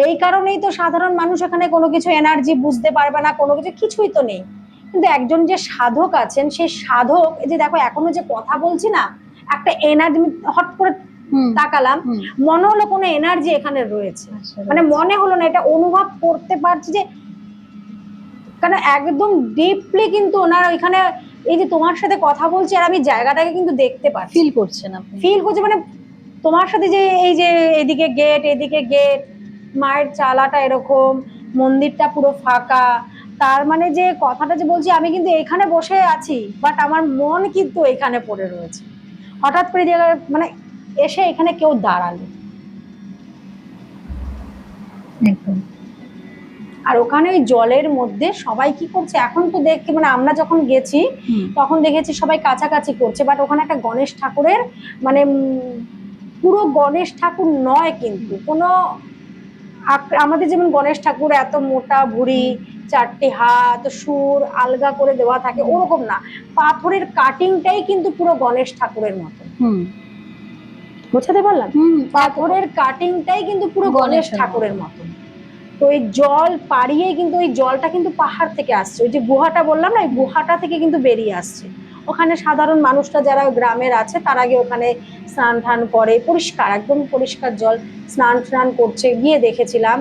এই কারণেই তো সাধারণ মানুষ এখানে কোনো কিছু এনার্জি বুঝতে পারবে না, কোনো কিছু কিছুই তো নেই। কিন্তু একজন যে সাধক আছেন, সেই সাধক, এই যে দেখো এখনো যে কথা বলছি না, একটা এনার্জি হট করে তাকালাম, মনে হলো কোনো এনার্জি এখানে রয়েছে, মানে মনে হলো না, এটা অনুভব করতে পারছি যে, কারণ একদম ডিপলি কিন্তু ওনার ওইখানে, এই যে তোমার সাথে কথা বলছি আর আমি জায়গাটাকে কিন্তু দেখতে পাচ্ছি, ফিল করছেন আপনি? ফিল করছি, মানে তোমার সাথে যে এই যে এদিকে গেট, এদিকে গেট, মায়ের চালাটা এরকম, মন্দিরটা পুরো ফাঁকা, তার মানে যে কথাটা যে বলছি, আমি কিন্তু এখানে বসে আছি, বাট আমার মন কিন্তু এখানে পড়ে রয়েছে। হঠাৎ করে মানে এসে এখানে কেউ দাঁড়ালো, একদম। আর ওখানে ওই জলের মধ্যে সবাই কি করছে এখন তো দেখি, মানে আমরা যখন গেছি তখন দেখেছি সবাই কাছাকাছি করছে, বাট ওখানে একটা গণেশ ঠাকুরের মানে পুরো গণেশ ঠাকুর নয়, কিন্তু কোনো আমাদের যেমন গণেশ ঠাকুর এত মোটা ভুঁড়ি, চারটে হাত, সুর আলগা করে দেওয়া থাকে, ওরকম না, পাথরের কাটিংটাই কিন্তু পুরো গণেশ ঠাকুরের মতো। বোঝাতে পারলাম? পাথরের কাটিংটাই কিন্তু পুরো গণেশ ঠাকুরের মতো। তো এই জল পাড়িয়ে কিন্তু ওই জলটা কিন্তু পাহাড় থেকে আসছে, ওই যে গুহাটা বললাম না, ওই গুহাটা থেকে কিন্তু বেরিয়ে আসছে। ওখানে সাধারণ মানুষরা যারা গ্রামের আছে তারা গিয়ে ওখানে স্নান টান করে, পরিষ্কার, একদম পরিষ্কার জল, স্নান টান করছে, গিয়ে দেখেছিলাম।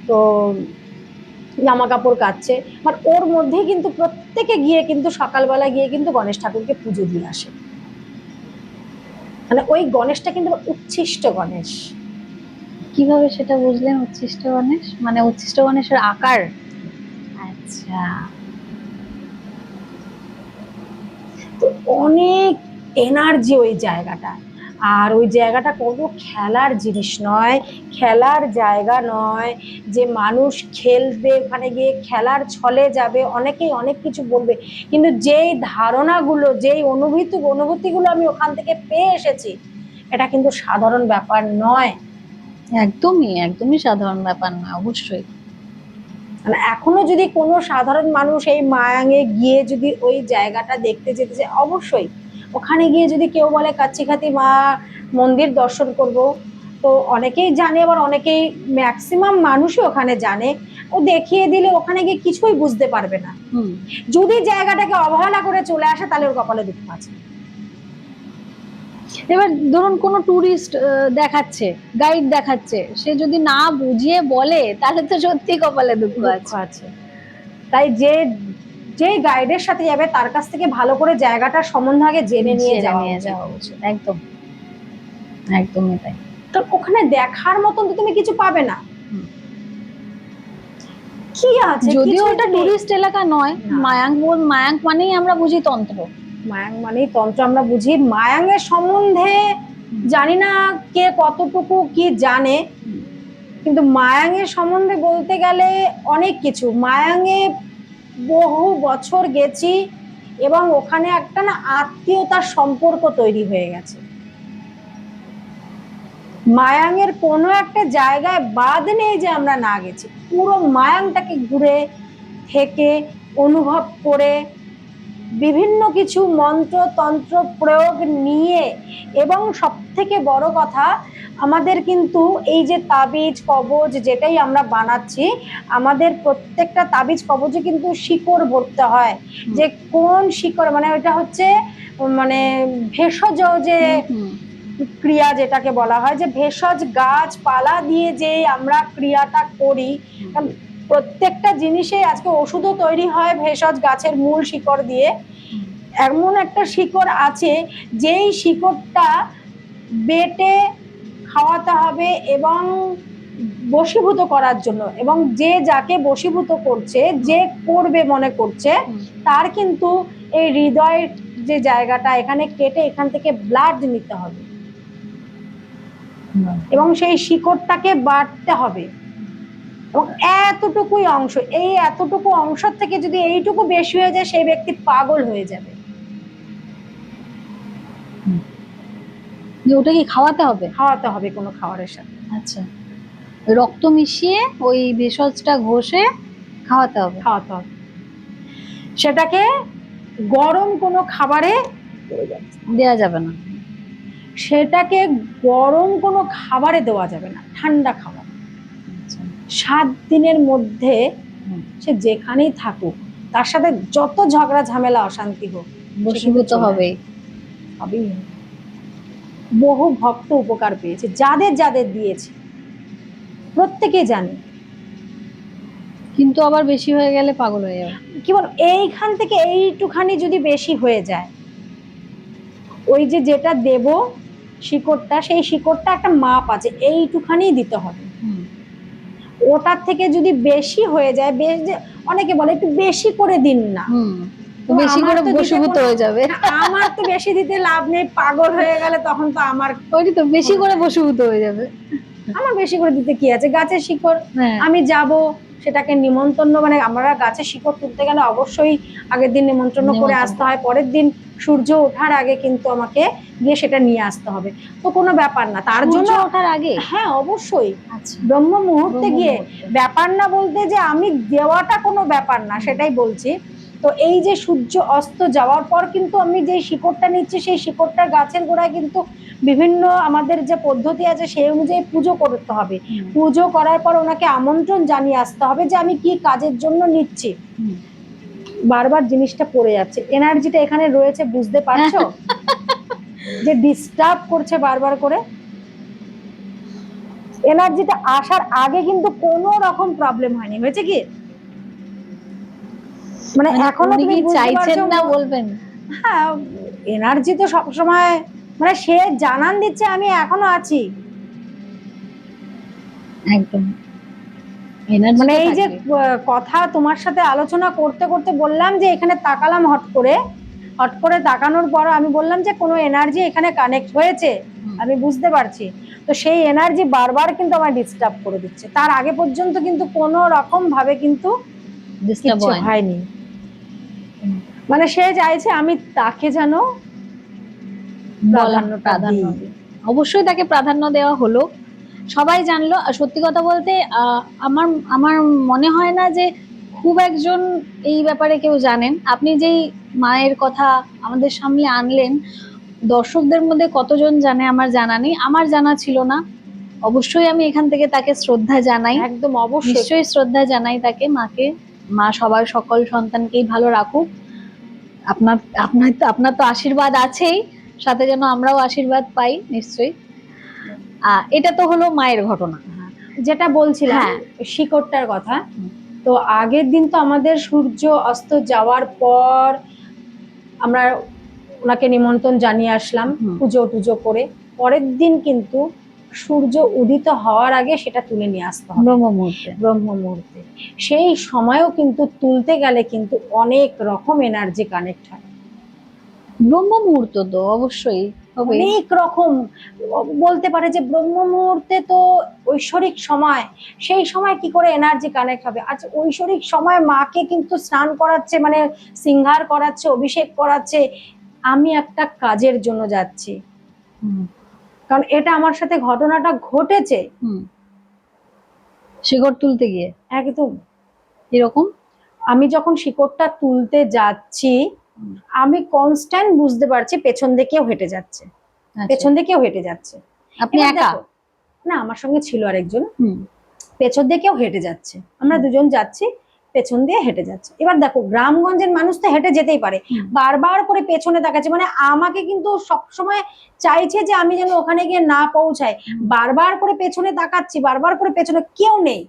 তো জামা কাপড় কাচ্ছে, বাট ওর মধ্যে কিন্তু প্রত্যেকে গিয়ে কিন্তু সকালবেলা গিয়ে কিন্তু গণেশ ঠাকুরকে পুজো দিয়ে আসে, মানে ওই গণেশটা কিন্তু উচ্ছিষ্ট গণেশ। কিভাবে সেটা বুঝলেন উচ্ছিষ্ট গণেশ? মানে উচ্ছিষ্ট গণেশের আকার? আচ্ছা, তো অনেক এনার্জি ওই জায়গাটা, আর ওই জায়গাটা কোনো খেলার জিনিস নয়, খেলার জায়গা নয় যে মানুষ খেলবে ওখানে গিয়ে, খেলার ছলে যাবে, অনেকেই অনেক কিছু বলবে, কিন্তু যেই ধারণাগুলো, যেই অনুভূতিগুলো আমি ওখান থেকে পেয়ে এসেছি, এটা কিন্তু সাধারণ ব্যাপার নয়। একদমই সাধারণ ব্যাপার নয়, অবশ্যই। মানে এখনো যদি কোনো সাধারণ মানুষ এই মায়াঙে গিয়ে যদি ওই জায়গাটা দেখতে যেতে চায়, অবশ্যই ওখানে গিয়ে যদি কেউ বলে কাচ্চিঘাটি মা মন্দির দর্শন করব, তো অনেকেই জানে, আবার অনেকেই, ম্যাক্সিমাম মানুষই ওখানে জানে, ও দেখিয়ে দিলে ওখানে গিয়ে কিছুই বুঝতে পারবে না। যদি জায়গাটাকে অবহেলা করে চলে আসে তাহলে ওর কপালে দুঃখ আছে। এবার ধরুন কোনো টুরিস্ট দেখাচ্ছে, গাইড দেখাচ্ছে, সে যদি না বুঝিয়ে বলে তাহলে তো সত্যি কপালে দুঃখ আছে। তাই যে গাইডের সাথে যাবে তার কাছ থেকে ভালো করে জায়গাটার সম্বন্ধে আগে জেনে নিয়ে যাওয়া উচিত। একদমই তাই। তো ওখানে দেখার মতন তো তুমি কিছু পাবে না, কি আছে, যদিও ওটা টুরিস্ট এলাকা নয়, মায়াং মানেই আমরা বুঝি তন্ত্র, মায়াং মানেই তন্ত্র আমরা বুঝি। মায়াংয়ের সম্বন্ধে জানি না কে কতটুকু কি জানে, কিন্তু মায়াংয়ের সম্বন্ধে বলতে গেলে অনেক কিছু। মায়াংয়ে বহু বছর গেছি এবং ওখানে একটা না আত্মীয়তার সম্পর্ক তৈরি হয়ে গেছে। মায়াংয়ের কোনো একটা জায়গায় বাদ নেই যে আমরা না গেছি, পুরো মায়াংটাকে ঘুরে থেকে অনুভব করে বিভিন্ন কিছু মন্ত্র তন্ত্র প্রয়োগ নিয়ে, এবং সব থেকে বড় কথা, আমাদের কিন্তু এই যে তাবিজ কবজ যেটাই আমরা বানাচ্ছি, আমাদের প্রত্যেকটা তাবিজ কবজে কিন্তু শিকড় ভরতে হয়, যে কোন শিকড়, মানে ওইটা হচ্ছে মানে ভেষজ যে ক্রিয়া যেটাকে বলা হয়, যে ভেষজ গাছপালা দিয়ে যে আমরা ক্রিয়াটা করি, প্রত্যেকটা জিনিসে আজকে ওষুধও তৈরি হয় ভেষজ গাছের মূল শিকড় দিয়ে। এমন একটা শিকড় আছে যেই শিকড়টা বেটে খাওয়াতে হবে এবং বশীভূত করার জন্য, এবং যে যাকে বশীভূত করছে, যে করবে মনে করছে, তার কিন্তু এই হৃদয়ের যে জায়গাটা এখানে কেটে এখান থেকে ব্লাড নিতে হবে এবং সেই শিকড়টাকে বাটতে হবে, এবং এতটুকুই অংশ, এই এতটুকু অংশ থেকে যদি এইটুকু বেশি হয়ে যায়, সেই ব্যক্তি পাগল হয়ে যাবে। যে ওটা কি খাওয়াতে হবে? খাওয়াতে হবে কোনো খাবারের সাথে। আচ্ছা, রক্ত মিশিয়ে ওই ভেষজটা ঘষে খাওয়াতে হবে। খাওয়াতে হবে। সেটাকে গরম কোনো খাবারে দেয়া যাবে না। সেটাকে গরম কোনো খাবারে দেওয়া যাবে না, ঠান্ডা খাবার। আচ্ছা। 7 দিনের মধ্যে সে যেখানেই থাকুক, তার সাথে যত ঝগড়া ঝামেলা অশান্তি হোক, বশীভূত হবে। হবেই। বহু ভক্ত উপকার পেয়েছে, যাদের যাদের দিয়েছে প্রত্যেকে জানে। কিন্তু আবার বেশি হয়ে গেলে পাগল হয়ে যাবে। কি বল, এইখান থেকে এইটুখানি যদি বেশি হয়ে যায়, ওই যে যেটা দেব শিকড়টা, সেই শিকড়টা একটা মাপ আছে, এইটুখানি দিতে হবে। ওটার থেকে যদি বেশি হয়ে যায়, অনেকে বলে একটু বেশি করে দিন না, বেশি করে বশীভূত হয়ে যাবে। আমার তো বেশি দিতে লাভ নেই, পাগল হয়ে গেলে তখন তো আমার ওই তো বেশি করে বশীভূত হয়ে যাবে। আমার বেশি করে দিতে কি আছে, গাছের শিকড়। হ্যাঁ। আমি যাব, সেটাকে নিমন্ত্রণ, মানে আমরা গাছের শিকড় তুলতে গেলে অবশ্যই আগের দিন নিমন্ত্রণ করে আসতে হয়, পরের দিন সূর্য ওঠার আগে কিন্তু আমাকে গিয়ে সেটা নিয়ে আসতে হবে। তো কোনো ব্যাপার না, তার জন্য ওঠার আগে। হ্যাঁ অবশ্যই, আচ্ছা, ব্রহ্ম মুহূর্তে গিয়ে। ব্যাপার না বলতে যে আমি দেওয়াটা কোনো ব্যাপার না, সেটাই বলছি। তো এই যে সূর্য অস্ত যাওয়ার পর কিন্তু আমি যে শিকড়টা নিচ্ছি, সেই শিকড়টা গাছের গোড়ায় কিন্তু বিভিন্ন আমাদের যে পদ্ধতি আছে সেই অনুযায়ী পুজো করতে হবে। পুজো করার পর ওনাকে আমন্ত্রণ জানিয়ে আসতে হবে যে আমি কি কাজের জন্য নিচ্ছি। বারবার জিনিসটা পড়ে যাচ্ছে, এনার্জিটা এখানে রয়েছে, বুঝতে পারছো? যে ডিস্টার্ব করছে বারবার করে। এনার্জিটা আসার আগে কিন্তু কোনো রকম প্রবলেম হয়নি, হয়েছে কি? মানে এখনো তুমি চাইছেন না বলবেন? হ্যাঁ, এনার্জি তো সবসময়, মানে সে জানান দিচ্ছে আমি এখনো আছি। একদম, মানে এই যে কথা তোমার সাথে আলোচনা করতে করতে বললাম যে এখানে তাকালাম, হট করে তাকানোর পর আমি বললাম যে কোনো এনার্জি এখানে কানেক্ট হয়েছে, আমি বুঝতে পারছি। তো সেই এনার্জি বারবার কিন্তু আমায় ডিস্টার্ব করে দিচ্ছে। তার আগে পর্যন্ত কিন্তু কোনো রকম ভাবে কিন্তু কিছু হয়নি। মানে সে চাইছে আমি তাকে যেন প্রাধান্য দিই। অবশ্যই তাকে প্রাধান্য দেওয়া হলো, সবাই জানলো। আর সত্যি কথা বলতে আমার আমার মনে হয় না যে খুব একজন এই ব্যাপারে কেউ জানেন। আপনি যেই মায়ের কথা আমাদের সামনে আনলেন, দর্শকদের মধ্যে কতজন জানে আমার জানা নেই, আমার জানা ছিল না। অবশ্যই আমি এখান থেকে তাকে শ্রদ্ধা জানাই, একদম অবশ্যই নিশ্চয়ই শ্রদ্ধা জানাই তাকে, মাকে। মা সবার সকল সন্তানকেই ভালো রাখুক। আপনার তো আশীর্বাদ আছেই, সাথে যেন আমরাও আশীর্বাদ পাই নিশ্চয়ই। এটা তো হলো মায়ের ঘটনা। যেটা বলছিলাম শিকড়টার কথা। তো আগের দিন তো আমাদের সূর্য অস্ত যাওয়ার পর আমরা ওনাকে নিমন্ত্রণ জানিয়ে আসলাম, পুজো টুজো করে। পরের দিন কিন্তু সূর্য উদিত হওয়ার আগে সেটা তুলে নিয়ে আসতে হবে ব্রহ্ম মুহূর্তে। সেই সময়ও কিন্তু তুলতে গেলে কিন্তু অনেক রকম এনার্জি কানেক্ট হয়। ব্রহ্ম মুহূর্ত তো অবশ্যই অনেক রকম বলতে পারে যে ব্রহ্ম মুহূর্তে তো ঐশ্বরিক সময়, সেই সময় কি করে এনার্জি কানেক্ট হবে? আচ্ছা, ঐশ্বরিক সময় মাকে কিন্তু স্নান করাচ্ছে, মানে সিংহার করাচ্ছে, অভিষেক করাচ্ছে। আমি একটা কাজের জন্য যাচ্ছি, কারণ এটা আমার সাথে ঘটনাটা ঘটেছে। শিকড় তুলতে গিয়ে একদম এরকম আমি যখন শিকড়টা তুলতে যাচ্ছি, আমি কনস্ট্যান্ট বুঝতে পারছি পেছন দিকেও হেঁটে যাচ্ছে, পেছন দিকেও হেঁটে যাচ্ছে। আপনি একা না, আমার সঙ্গে ছিল আরেকজন, পেছন দিকেও হেঁটে যাচ্ছে, আমরা দুজন যাচ্ছি, পেছন দিয়ে হেঁটে যাচ্ছে। এবার দেখো, গ্রামগঞ্জের মানুষ তো হেঁটে যেতেই পারে, বারবার করে পেছনে তাকাচ্ছে, মানে আমাকে কিন্তু সবসময় চাইছে যে আমি যেন ওখানে গিয়ে না পৌঁছাই। বারবার করে পেছনে তাকাচ্ছি, বারবার করে পেছনে, কেউ নেই।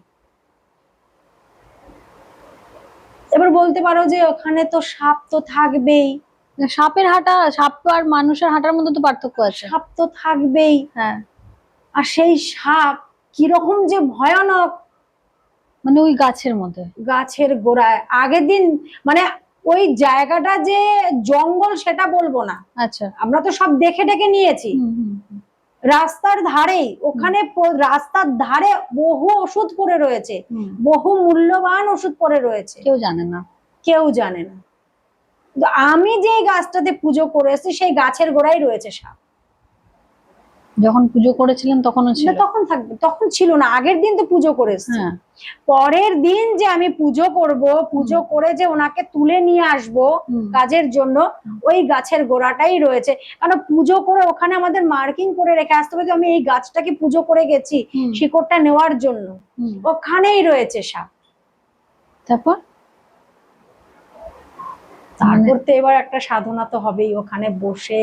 এবার বলতে পারো যে ওখানে তো সাপ তো থাকবেই। সাপের হাঁটা, সাপ আর মানুষের হাঁটার মধ্যে তো পার্থক্য আছে। সাপ তো থাকবেই, হ্যাঁ। আর সেই সাপ কিরকম যে ভয়ানক, মানে ওই গাছের মধ্যে, গাছের গোড়ায়। আগের দিন মানে ওই জায়গাটা যে জঙ্গল সেটা বলবো না, আচ্ছা, আমরা তো সব দেখে নিয়েছি। রাস্তার ধারেই, ওখানে রাস্তার ধারে বহু ওষুধ পড়ে রয়েছে, বহু মূল্যবান ওষুধ পড়ে রয়েছে, কেউ জানে না। কেউ জানে না। তো আমি যে গাছটাতে পুজো করে এসেছি সেই গাছের গোড়ায় রয়েছে সাপ। যখন পুজো করেছিলেন তখনও ছিল? না, তখন থাকবে, তখন ছিল না, আগের দিন তো পুজো করে এসেছি। হ্যাঁ। পরের দিন যে আমি পুজো করব, পুজো করে যে ওনাকে তুলে নিয়ে আসব কাজের জন্য, ওই গাছের গোড়াটাই রয়েছে। কারণ পুজো করে ওখানে আমাদের মার্কিং করে রেখে আসতে হবে যে আমি এই গাছটাকে পুজো করে গেছি শিকড়টা নেওয়ার জন্য। ওখানেই রয়েছে সাপ। তারপর তারপর তো এবার একটা সাধনা তো হবেই। ওখানে বসে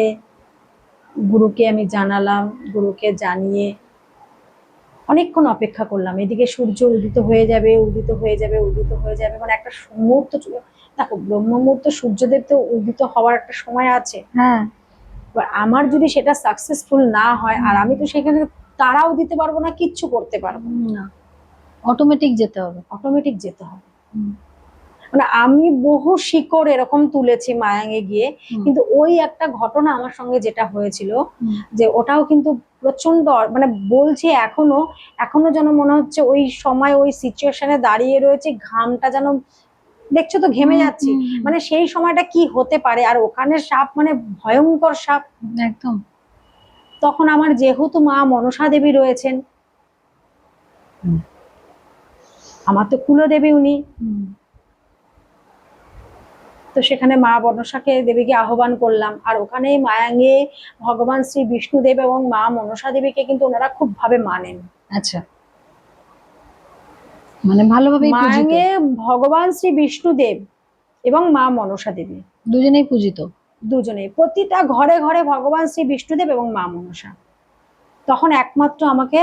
গুরুকে আমি জানালাম, গুরুকে জানিয়ে অনেকক্ষণ অপেক্ষা করলাম। এদিকে সূর্য উদিত হয়ে যাবে, উদিত হয়ে যাবে, উদিত হয়ে যাবে, মানে একটা মুহূর্ত। দেখো, ব্রহ্ম মুহূর্ত সূর্যদেব তো উদিত হওয়ার একটা সময় আছে। হ্যাঁ, এবার আমার যদি সেটা সাকসেসফুল না হয়, আর আমি তো সেখানে তারাও দিতে পারবো না, কিচ্ছু করতে পারবো না, অটোমেটিক যেতে হবে। অটোমেটিক যেতে হবে। মানে আমি বহু শিকড় এরকম তুলেছি মায়াঙ্গে গিয়ে, কিন্তু ওই একটা ঘটনা আমার সঙ্গে যেটা হয়েছিল, যে ওটাও কিন্তু প্রচন্ড, মানে বলছি এখনো যেন মনে হচ্ছে ওই সময় ওই সিচুয়েশনে দাঁড়িয়ে রয়েছে, ঘামটা যেন, দেখছো তো ঘেমে যাচ্ছি, মানে সেই সময়টা কি হতে পারে। আর ওখানে সাপ মানে ভয়ঙ্কর সাপ একদম। তখন আমার যেহেতু মা মনসা দেবী রয়েছেন, আমার তো কুলদেবী উনি, তো সেখানে মা মনসাকে দেবীকে আহ্বান করলাম। আর ওখানে মায়াঙ্গে ভগবান শ্রী বিষ্ণুদেব এবং মা মনসা দেবীকে কিন্তু ওনারা খুব ভাবে মানেন। আচ্ছা, মানে ভালোভাবে মায়াঙ্গে ভগবান শ্রী বিষ্ণুদেব এবং মা মনসা দেবী দুজনেই পূজিত। দুজনেই, প্রতিটা ঘরে ঘরে ভগবান শ্রী বিষ্ণুদেব এবং মা মনসা। তখন একমাত্র আমাকে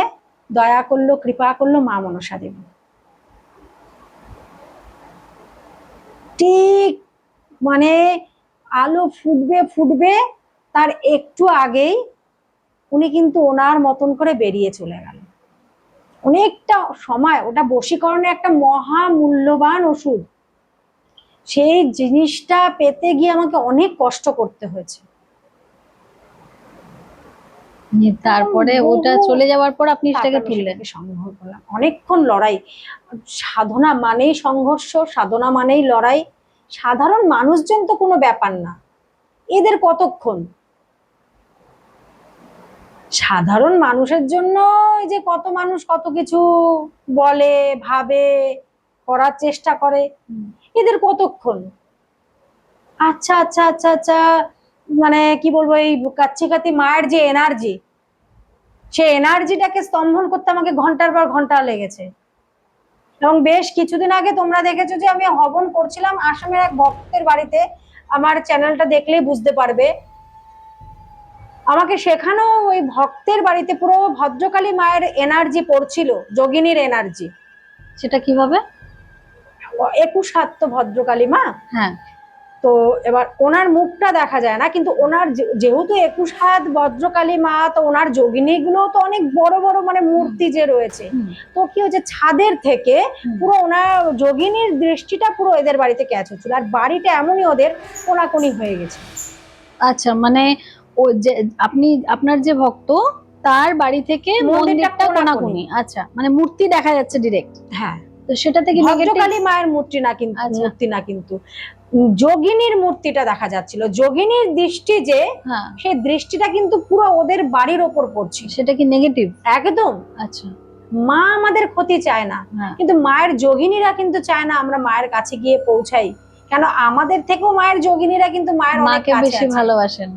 দয়া করলো, কৃপা করলো মা মনসা দেবী। ঠিক মানে আলো ফুটবে ফুটবে তার একটু আগেই উনি কিন্তু ওনার মতন করে বেরিয়ে চলে গেল। অনেকটা সময়, ওটা বশীকরণের একটা মহা মূল্যবান ওষুধ, সেই জিনিসটা পেতে গিয়ে আমাকে অনেক কষ্ট করতে হয়েছে। তারপরে ওটা চলে যাওয়ার পর আপনি সেটাকে তুললেন, সংগ্রহ করলাম। অনেকক্ষণ লড়াই, সাধনা মানেই সংঘর্ষ, সাধনা মানেই লড়াই। সাধারণ মানুষজন তো কোনো ব্যাপার না, এদের কতক্ষণ, সাধারণ মানুষের জন্য এই যে কত মানুষ কত কিছু বলে, ভাবে, করার চেষ্টা করে, এদের কতক্ষণ। আচ্ছা আচ্ছা আচ্ছা আচ্ছা, মানে কি বলবো, এই কাচ্চিকাতি মায়ের যে এনার্জি, সে এনার্জিটাকে স্তম্ভন করতে আমাকে ঘন্টার পর ঘন্টা লেগেছে। এবং বেশ কিছুদিন আগে তোমরা দেখেছো যে আমি হবন করছিলাম আসামের এক ভক্তের বাড়িতে, আমার চ্যানেলটা দেখলেই বুঝতে পারবে। আমাকে সেখানেও ওই ভক্তের বাড়িতে পুরো ভদ্রকালী মায়ের এনার্জি পড়ছিল, যোগিনীর এনার্জি। সেটা কিভাবে? 21 হাত তো ভদ্রকালী মা। হ্যাঁ, তো এবার ওনার মুখটা দেখা যায় না, কিন্তু ওনার যেহেতু 21 হাত ভদ্রকালী মা, তো ওনার যোগিনী গুলো তো অনেক বড় বড় মানে মূর্তি যে রয়েছে। তো কি হচ্ছে, ছাদের থেকে পুরো ওনার যোগিনীর দৃষ্টিটা পুরো এদের বাড়িতে ক্যাচ হচ্ছিল, আর বাড়িটা এমনই ওদের কোনাকুনি হয়ে গেছে। আচ্ছা, মানে ও যে আপনি, আপনার যে ভক্ত, তার বাড়ি থেকে মন্দিরটা কোনাকুনি। আচ্ছা, মানে মূর্তি দেখা যাচ্ছে ডিরেক্ট। হ্যাঁ, তো সেটা থেকে ভদ্রকালী মায়ের মূর্তি না, কিন্তু মূর্তি না, কিন্তু যোগিনীর মূর্তিটা দেখা যাচ্ছিল। যোগিনীর দৃষ্টি যে, সেই দৃষ্টিটা কিন্তু পুরো ওদের বাড়ির ওপর পড়ছে। সেটা কি নেগেটিভ? একদম। আচ্ছা, মা আমাদের ক্ষতি চায় না, কিন্তু মায়ের যোগিনীরা কিন্তু চায় না আমরা মায়ের কাছে গিয়ে পৌঁছাই। কেন, আমাদের থেকেও মায়ের যোগিনীরা কিন্তু মায়ের মাকে বেশি ভালোবাসেন,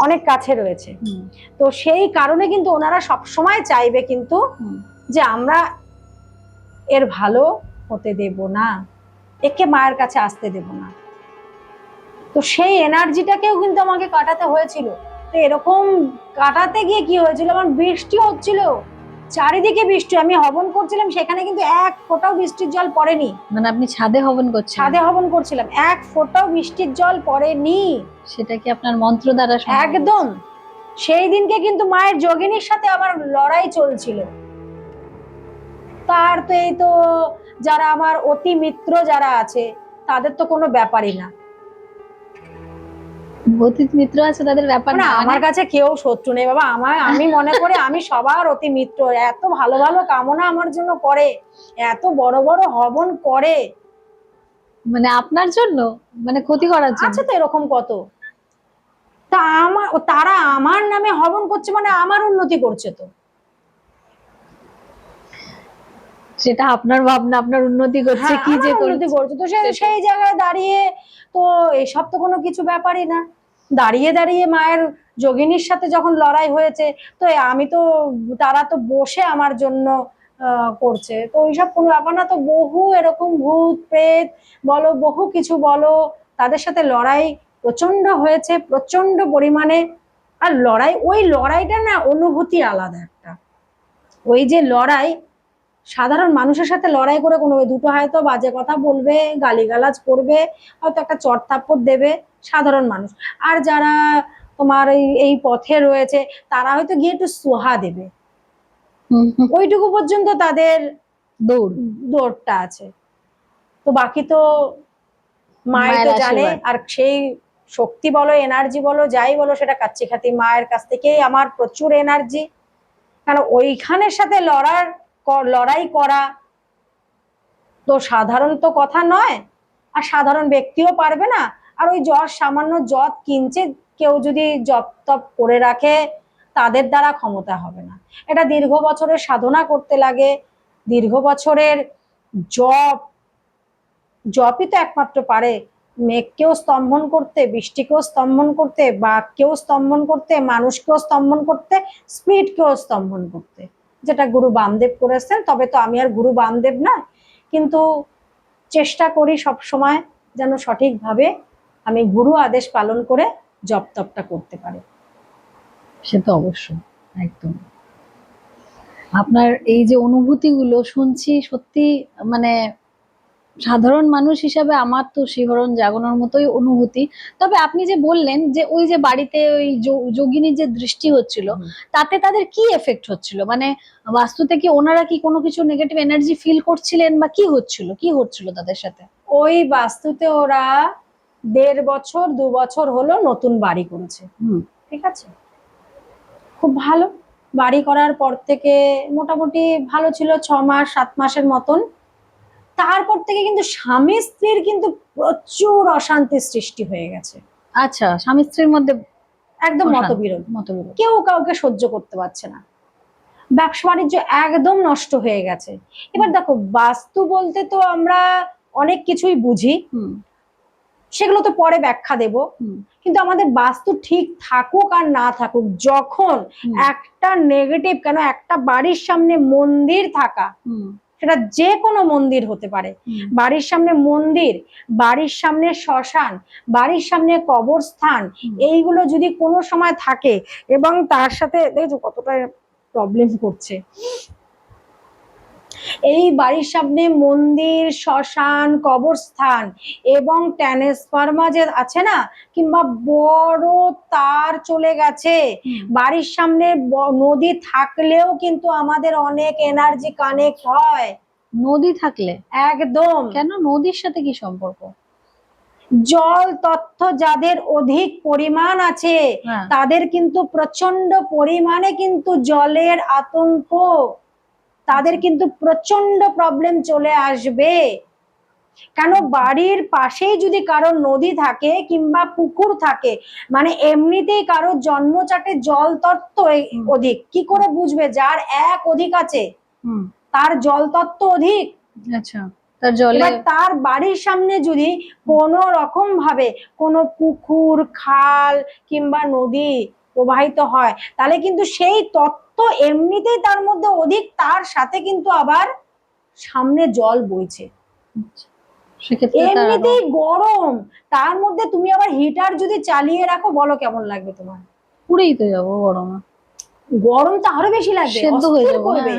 অনেক কাছে রয়েছে। তো সেই কারণে কিন্তু ওনারা সবসময় চাইবে কিন্তু যে আমরা এর ভালো হতে দেব না, একে মায়ের কাছে আসতে দেব না। তো সেই এনার্জিটাকেও কিন্তু আমাকে কাটাতে হয়েছিল। তো এরকম কাটাতে গিয়ে কি হয়েছিল, আমার বৃষ্টি হচ্ছিল, চারিদিকে বৃষ্টি, আমি হবন করছিলাম, সেখানে কিন্তু এক ফোঁটাও বৃষ্টির জল পড়েনি। মানে আপনি ছাদে হবন করছিলেন? ছাদে হবন করছিলাম, এক ফোঁটাও বৃষ্টির জল পড়েনি। সেটা কি আপনার মন্ত্র দ্বারা? একদম। সেই দিনকে কিন্তু মায়ের যোগিনীর সাথে আমার লড়াই চলছিল। তার তো এই তো যারা আমার অতি মিত্র যারা আছে, তাদের তো কোনো ব্যাপারই না। অতীত মিত্র আছে তাদের ব্যাপার মানে না, আমার কাছে কেউ শত্রু নেই বাবা। আমি মনে করি আমি সবার অতি মিত্র। এত ভালো ভালো কামনা আমার জন্য করে, এত বড় বড় হবন করে। মানে আপনার জন্য, মানে ক্ষতি করার জন্য। আছে তো এরকম কত। তা তারা আমার নামে হবন করছে মানে আমার উন্নতি করছে তো। সেটা আপনার ভাবনা, আপনার উন্নতি করছে হ্যাঁ, কি আমার যে উন্নতি করছে। করছে তো সেই জায়গায় দাঁড়িয়ে তো এসব তো কোনো কিছু ব্যাপারই না। দাঁড়িয়ে দাঁড়িয়ে মায়ের যোগিনীর সাথে যখন লড়াই হয়েছে, তো আমি তো, তারা তো বসে আমার জন্য করছে, তো ওইসব কোনো ব্যাপার না। তো বহু এরকম ভূত প্রেত বলো, বহু কিছু বলো, তাদের সাথে লড়াই প্রচন্ড হয়েছে, প্রচন্ড পরিমাণে। আর ওই লড়াইটা না অনুভূতি আলাদা একটা। ওই যে লড়াই, সাধারণ মানুষের সাথে লড়াই করে কোনো, দুটো হয়তো বাজে কথা বলবে, গালিগালাজ করবে, হয়তো একটা চড় থাপ্পড় দেবে সাধারণ মানুষ। আর যারা তোমার এই পথে রয়েছে, তারা হয়তো গিয়ে একটু সোহা দেবে, ওইটুকু পর্যন্ত তাদের দৌড়টা আছে। তো বাকি তো মাই তো জানে। আর সেই শক্তি বলো, এনার্জি বলো, যাই বলো, সেটা কাচ্চি খাতি মায়ের কাছ থেকেই আমার প্রচুর এনার্জি। কারণ ওইখানের সাথে লড়াই করা তো সাধারণ তো কথা নয়, আর সাধারণ ব্যক্তিও পারবে না। আর ওই সামান্য যত কিঞ্চে কেউ যদি জপ তপ করে রাখে, তাদের দ্বারা ক্ষমতা হবে না। এটা দীর্ঘ বছরের সাধনা করতে লাগে, দীর্ঘ বছরের জপই তো একমাত্র পারে মেঘকেও স্তম্ভন করতে, বৃষ্টিকেও স্তম্ভন করতে, বাঘকেও স্তম্ভন করতে, মানুষকেও স্তম্ভন করতে, স্পিরিটকেও স্তম্ভন করতে, যেটা গুরু বামদেব করেছেন। তবে তো আমি আর গুরু বামদেব না, কিন্তু চেষ্টা করি সব সময় যেন সঠিকভাবে আমি গুরু আদেশ পালন করে জপ তপটা করতে পারি। সে তো অবশ্যই, একদম। আপনার এই যে অনুভূতিগুলো শুনছি, সত্যি মানে সাধারণ মানুষ হিসাবে আমার তো শিহরণ জাগানোর মতোই অনুভূতি। তবে আপনি যে বললেন যে ওই যে বাড়িতে ওই যোগিনীর যে দৃষ্টি হচ্ছিল, তাতে তাদের কি এফেক্ট হচ্ছিল, মানে বাস্তুতে কি ওনারা কি কোনো কিছু নেগেটিভ এনার্জি ফিল করছিলেন, বা কি হচ্ছিল তাদের সাথে? ওই বাস্তুতে ওরা 1.5 বছর 2 বছর হলো নতুন বাড়ি করেছে। ঠিক আছে, খুব ভালো। বাড়ি করার পর থেকে মোটামুটি ভালো ছিল, 6 মাস 7 মাসের মতন। তারপর থেকে কিন্তু স্বামী স্ত্রীর কিন্তু প্রচুর অশান্তির সৃষ্টি হয়ে গেছে। আচ্ছা, স্বামী স্ত্রীর মধ্যে একদম মতবিরোধ, কেউ কাউকে সহ্য করতে পারছে না, ব্যবসা বাণিজ্য একদম নষ্ট হয়ে গেছে। এবার দেখো, বাস্তু বলতে তো আমরা অনেক কিছুই বুঝি, সেগুলো তো পরে ব্যাখ্যা দেব। কিন্তু আমাদের বাস্তু ঠিক থাকুক আর না থাকুক, যখন একটা নেগেটিভ, কেন একটা বাড়ির সামনে মন্দির থাকা, সেটা যে কোনো মন্দির হতে পারে, বাড়ির সামনে মন্দির, বাড়ির সামনে শ্মশান, বাড়ির সামনে কবরস্থান, এইগুলো যদি কোনো সময় থাকে, এবং তার সাথে দেখো কতটা প্রবলেম করছে, এই বাড়ির সামনে মন্দির, শ্মশান, কবরস্থান এবং ট্রান্সফরমার যে আছে না, কিংবা বড় তার চলে গেছে, বাড়ির সামনে নদী থাকলেও কিন্তু আমাদের অনেক এনার্জি কানেক্ট হয়। নদী থাকলে? একদম। কেন, নদীর সাথে কি সম্পর্ক? জল তত্ত্ব যাদের অধিক পরিমাণ আছে, তাদের কিন্তু প্রচন্ড পরিমাণে কিন্তু জলের আতঙ্ক, তাদের কিন্তু প্রচন্ড প্রবলেম চলে আসবে। কেন, বাড়ির পাশেই যদি কারো নদী থাকে কিংবা পুকুর থাকে, মানে এমনিতেই কারো জন্মচাটে জল তত্ত্ব অধিক, কি করে বুঝবে? যার এক অধিক আছে, তার জল তত্ত্ব অধিক। আচ্ছা, তার বাড়ির সামনে যদি কোনো রকম ভাবে কোনো পুকুর, খাল কিংবা নদী প্রবাহিত হয়, তাহলে কিন্তু সেই তত্ত্ব এমনিতেই তার মধ্যে অধিক, তার সাথে কিন্তু আবার সামনে জল বইছে, এমনিতেই গরম, তার মধ্যে তুমি আবার হিটার যদি চালিয়ে রাখো, বলো কেমন লাগবে তোমার? পুড়েই তো যাবো গরমে। গরম তো আরো বেশি লাগবে, অস্থির করবে।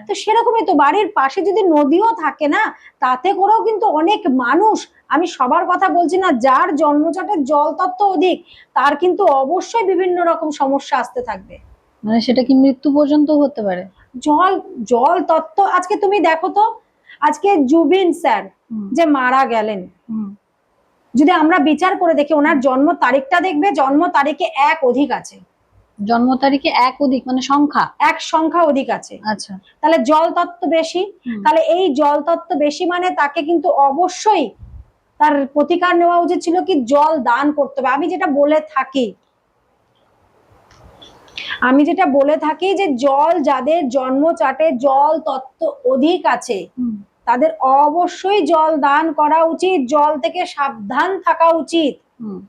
তো সেরকমই তো বাড়ির পাশে যদি নদীও থাকে না, তাতে করেও কিন্তু অনেক মানুষ, আমি সবার কথা বলছি না, যার জন্মচাটের জল তত্ত্ব অধিক, তার কিন্তু অবশ্যই বিভিন্ন রকম সমস্যা আসতে থাকবে। মানে সেটা কি মৃত্যু পর্যন্ত হতে পারে? জল তত্ত্ব, আজকে তুমি দেখো তো, আজকে জুবিন স্যার যে মারা গেলেন, যদি আমরা বিচার করে দেখি, ওনার জন্ম তারিখটা দেখবে, জন্ম তারিখে 1 অধিক আছে, জন্ম তারিখে 1 অধিক মানে সংখ্যা। 1 সংখ্যা অধিক আছে। আচ্ছা। তাহলে জল তত্ত্ব বেশি। হুম। তাহলে এই জল তত্ত্ব বেশি মানে তাকে কিন্তু অবশ্যই তার প্রতিকার নেওয়া উচিত ছিল কি জল দান করতে হবে। আমি যেটা বলে থাকি যে জল যাদের জন্ম চাটে জল তত্ত্ব অধিক আছে হুম। তাদের অবশ্যই জল দান করা উচিত, জল থেকে সাবধান থাকা উচিত। হুম।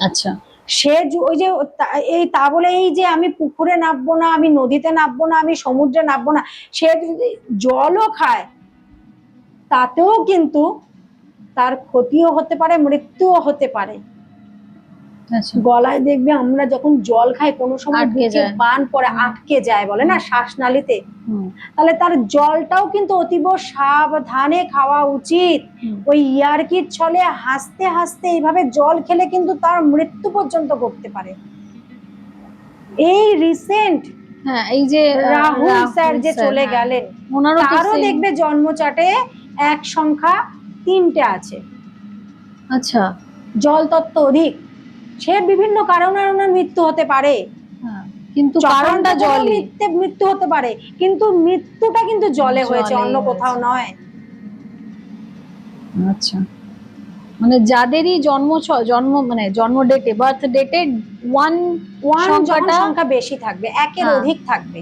আচ্ছা। ওই যে তা বলে এই যে আমি পুকুরে নামবো না, আমি নদীতে নামবো না, আমি সমুদ্রে নামবো না, সে যদি জলও খায় তাতেও কিন্তু তার ক্ষতিও হতে পারে, মৃত্যুও হতে পারে। আচ্ছা। গলায় দেখবে আমরা যখন জল খাই কোনো সময় আটকে বুকে যায়। বান পড়ে, আটকে যায় বলে না শ্বাসনালীতে, তাহলে তার জলটাও কিন্তু অতীব সাবধানে খাওয়া উচিত। ওই ইয়ার্কির ছলে হাসতে হাসতে এইভাবে জল খেলে কিন্তু তার মৃত্যু পর্যন্ত ঘটতে পারে। এই রিসেন্ট হ্যাঁ, এই যে রাহুল স্যার যে চলে গেলেন, তারও দেখবে জন্মচাটে 1 সংখ্যা 3টে আছে। আচ্ছা। জল তত্ত্ব অধিক, সে বিভিন্ন কারণে ওনার মৃত্যু হতে পারে, কিন্তু কারণটা জলই, মৃত্যু হতে পারে, কিন্তু মৃত্যুটা কিন্তু জলে হয়েছে, অন্য কোথাও নয়। আচ্ছা, মানে যাদেরই জন্ম মানে জন্ম ডেটে, বার্থ ডেটে 1 সংখ্যা বেশি থাকবে, 1-এর অধিক থাকবে।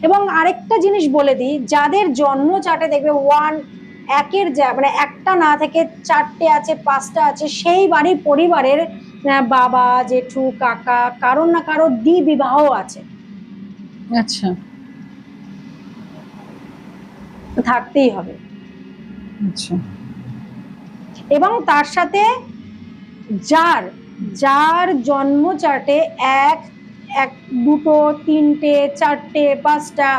এবং আরেকটা জিনিস বলে দিই, যাদের জন্ম চার্টে দেখবে 1-এর মানে একটা না থেকে 4টে আছে, 5টা আছে, সেই বাড়ির পরিবারের বাবা, জেঠু, কাকা কারোর না কারোর দ্বিবিবাহ আছে। আচ্ছা। থাকতেই হবে। আচ্ছা। এবং তার সাথে যার জন্ম চার্টে 1, 2, 3টে, 4টে, 5টা,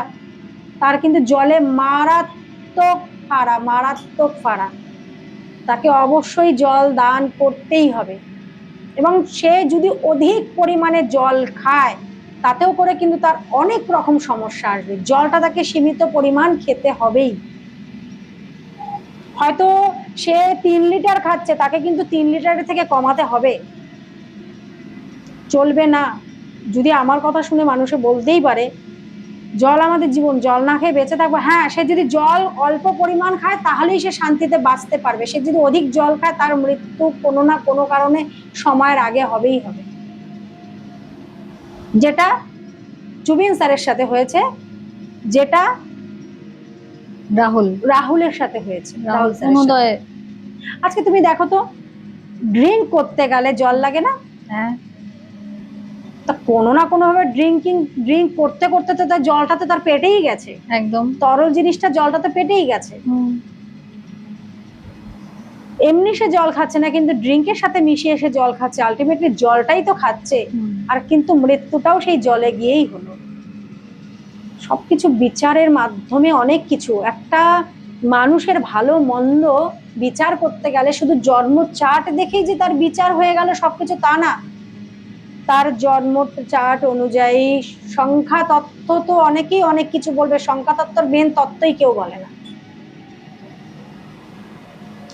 তার কিন্তু জলে মারাত্মক ফাড়া, তাকে অবশ্যই জল দান করতেই হবে। এবং সে যদি অধিক পরিমাণে জল খায় তাতেও করে কিন্তু তার অনেক রকম সমস্যা আসবে। জলটা তাকে সীমিত পরিমাণ খেতে হবেই। হয়তো সে 3 লিটার খাচ্ছে, তাকে কিন্তু 3 লিটারের থেকে কমাতে হবে, চলবে না। যদি আমার কথা শুনে মানুষে বলতেই পারে জল আমাদের জীবন, জল না খেয়ে বেঁচে থাকবো, হ্যাঁ, সে যদি জল অল্প পরিমাণ খায় তাহলেই সে শান্তিতে বাঁচতে পারবে। সে যদি অধিক জল খায় তার মৃত্যু কোনো না কোনো কারণে সময়ের আগে হবেই হবে, যেটা জুবিন স্যারের সাথে হয়েছে, যেটা রাহুলের সাথে হয়েছে, রাহুল স্যারের। আজকে তুমি দেখো তো, ড্রিঙ্ক করতে গেলে জল লাগে না? হ্যাঁ। তা কোনো না কোনো ভাবে ড্রিঙ্ক করতে করতে তো তার জলটা তো তার পেটেই গেছে, একদম তরল জিনিসটা জলটা তো পেটেই গেছে। এমনি সে জল খাচ্ছে না, কিন্তু ড্রিঙ্কের সাথে মিশিয়ে সে জল খাচ্ছে, আলটিমেটলি জলটাই তো খাচ্ছে, আর কিন্তু মৃত্যুটাও সেই জলে গিয়েই হলো। সবকিছু বিচারের মাধ্যমে অনেক কিছু, একটা মানুষের ভালো মন্দ বিচার করতে গেলে শুধু জন্ম চার্ট দেখেই যে তার বিচার হয়ে গেল সবকিছু তা না। তার জন্ম চার্ট অনুযায়ী সংখ্যা তত্ত্ব তো অনেকেই অনেক কিছু বলবে, সংখ্যা তত্ত্বর মেন তত্ত্বই কেউ বলে না।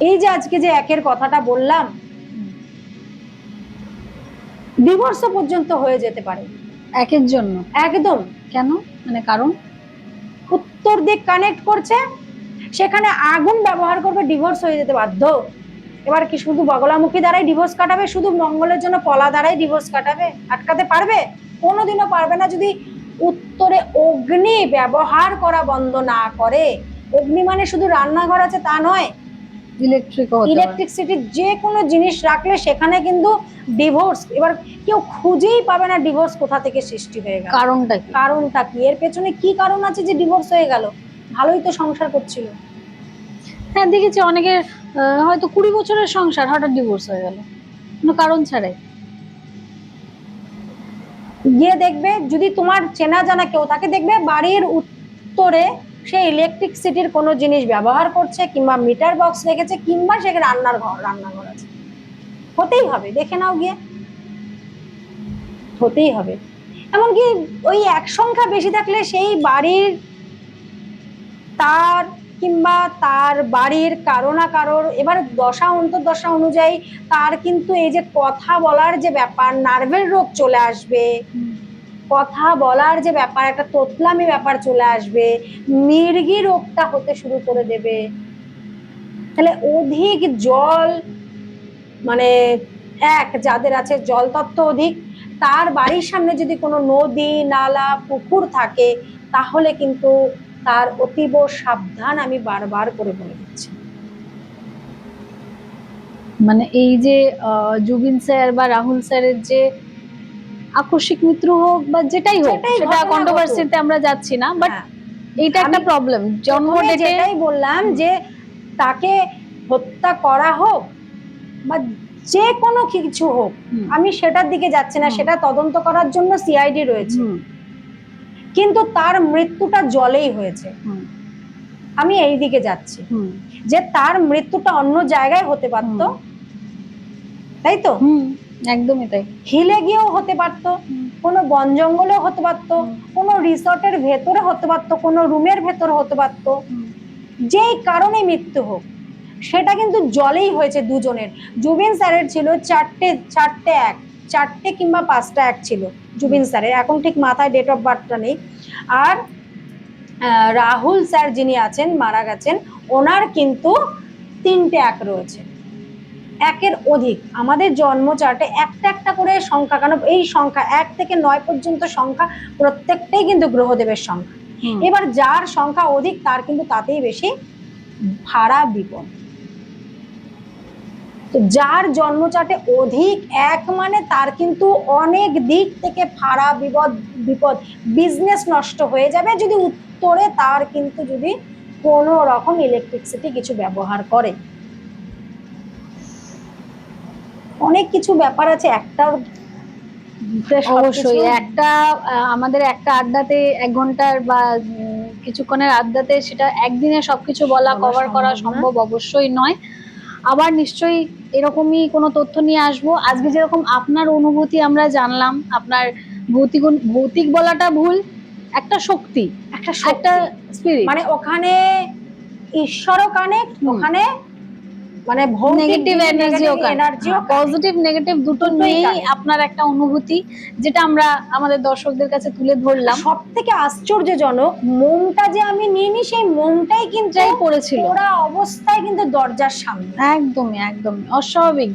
এই যে আজকে যে 1-এর কথাটা বললাম, ডিভোর্স পর্যন্ত হয়ে যেতে পারে 1-এর জন্য। একদম। কেন? মানে কারণ উত্তর দিক কানেক্ট করছে, সেখানে আগুন ব্যবহার করবে, ডিভোর্স হয়ে যেতে বাধ্য। এবার কি শুধু বগলামুখী দ্বারাই ডিভোর্স কাটাবে, শুধু মঙ্গলের জন্য পলা দ্বারাই ডিভোর্স কাটাবে? আটকাতে পারবে? কোনোদিনও পারবে না, যদি উত্তরে অগ্নি ব্যবহার করা বন্ধ না করে। অগ্নি মানে শুধু রান্নাঘর আছে তা নয়, ইলেকট্রিসিটির যে কোনো জিনিস রাখলে সেখানে কিন্তু ডিভোর্স। এবার কেউ খুঁজেই পাবে না ডিভোর্স কোথা থেকে সৃষ্টি হয়ে গেল, কারণটা কি, এর পেছনে কি কারণ আছে যে ডিভোর্স হয়ে গেল? ভালোই তো সংসার করছিল। হ্যাঁ, দেখেছি অনেকের হয়তো 20 বছরের সংসার, হঠাৎ ডিভোর্স হয়ে গেল কোনো কারণ ছাড়াই। গিয়ে দেখবে যদি তোমার চেনা জানা কেউ তাকে দেখবে বাড়ির উত্তরে সে ইলেকট্রিসিটির কোনো জিনিস ব্যবহার করছে, কিংবা মিটার বক্স রেখেছে, কিংবা সে রান্নাঘর আছে। হতেই হবে, দেখে নাও গিয়ে, হতেই হবে। এমনকি ওই 1 সংখ্যা বেশি থাকলে সেই বাড়ির তার কিংবা তার বাড়ির কারো না কারোর, এবার দশা অন্তর্দশা অনুযায়ী তার কিন্তু এই যে কথা বলার যে ব্যাপার, নার্ভের রোগ চলে আসবে, কথা বলার যে ব্যাপার, একটা তোতলামি ব্যাপার চলে আসবে, মির্গি রোগটা হতে শুরু করে দেবে। তাহলে অধিক জল, মানে যাদের আছে জল তত্ত্ব অধিক, তার বাড়ির সামনে যদি কোনো নদী নালা পুকুর থাকে, তাহলে কিন্তু তার অতীব সাবধান, আমি বারবার করে বলে দিচ্ছি। মানে এই যে জুবিন স্যার বা রাহুল স্যারের যে আকস্মিক মৃত্যু হোক বা যেটাই হোক, যেটাই সেটা ঘটনা কন্ট্রোভার্সিতে আমরা যাচ্ছি না, বাট হ্যাঁ, এইটা একটা আমি প্রবলেম। জন্ম প্রথমে ডেটে যেটাই বললাম যে তাকে হত্যা করা হোক বা যে কোনো কিছু হোক, আমি সেটার দিকে যাচ্ছি না, সেটা তদন্ত করার জন্য সিআইডি রয়েছে, কিন্তু তার মৃত্যুটা জলেই হয়েছে। আমি এই দিকে যাচ্ছি যে তার মৃত্যুটা অন্য জায়গায় হতে পারত, তাই তো? একদমই তাই। হিলে গিয়েও হতে পারতো, কোনো বন জঙ্গলেও হতে পারতো, কোনো রিসর্টের ভেতরে হতে পারতো, কোনো রুমের ভেতরে হতে পারতো, যেই কারণে মৃত্যু হোক, সেটা কিন্তু জলেই হয়েছে দুজনের। জুবিন স্যারের ছিল চারটে কিংবা 5টা অ্যাক্ট ছিল জুবিন স্যারের, এখন ঠিক মাথায় ডেট অফ বার্থটা নেই। আর রাহুল স্যার যিনি আছেন, মারা গেছেন, ওনার কিন্তু 3টে অ্যাক্ট রয়েছে, একের অধিক। আমাদের জন্ম চার্টে একটা একটা করে সংখ্যা, কারণ এই সংখ্যা 1 থেকে 9 পর্যন্ত সংখ্যা প্রত্যেকটাই কিন্তু গ্রহদেবের সংখ্যা। এবার যার সংখ্যা অধিক তার কিন্তু তাতেই বেশি ভাড়া বিপদ। তো যার জন্ম চার্টে অধিক 1 মানে তার কিন্তু অনেক দিক থেকে ভাড়া বিপদ, বিজনেস নষ্ট হয়ে যাবে যদি উত্তরে তার কিন্তু যদি কোনো রকম ইলেকট্রিসিটি কিছু ব্যবহার করে। অনেক কিছু ব্যাপার আছে, একটা অবশ্যই একটা আমাদের একটা আড্ডাতে 1 ঘন্টার বা কিছুক্ষণের আড্ডাতে সেটা একদিনে সবকিছু কভার করা সম্ভব অবশ্যই নয়। আবার নিশ্চয়ই এরকমই কোনো তথ্য নিয়ে আসবো। আজকে যেরকম আপনার অনুভূতি আমরা জানলাম, আপনার ভৌতিক বলাটা ভুল, একটা শক্তি, একটা স্পিরিট, মানে ওখানে ঈশ্বরও কানেক্ট, ওখানে মানে নেগেটিভ এনার্জিও, পজিটিভ নেগেটিভ দুটো নিয়েই আপনার একটা অনুভূতি, যেটা আমরা আমাদের দর্শকদের কাছে তুলে ধরলাম। সব থেকে আশ্চর্যজনক, মোমটা যে আমি নিইনি, সেই মোমটাই কিন্তু পড়েছিল ওরা অবস্থায় কিন্তু দরজার সামনে। একদমই একদমই অস্বাভাবিক,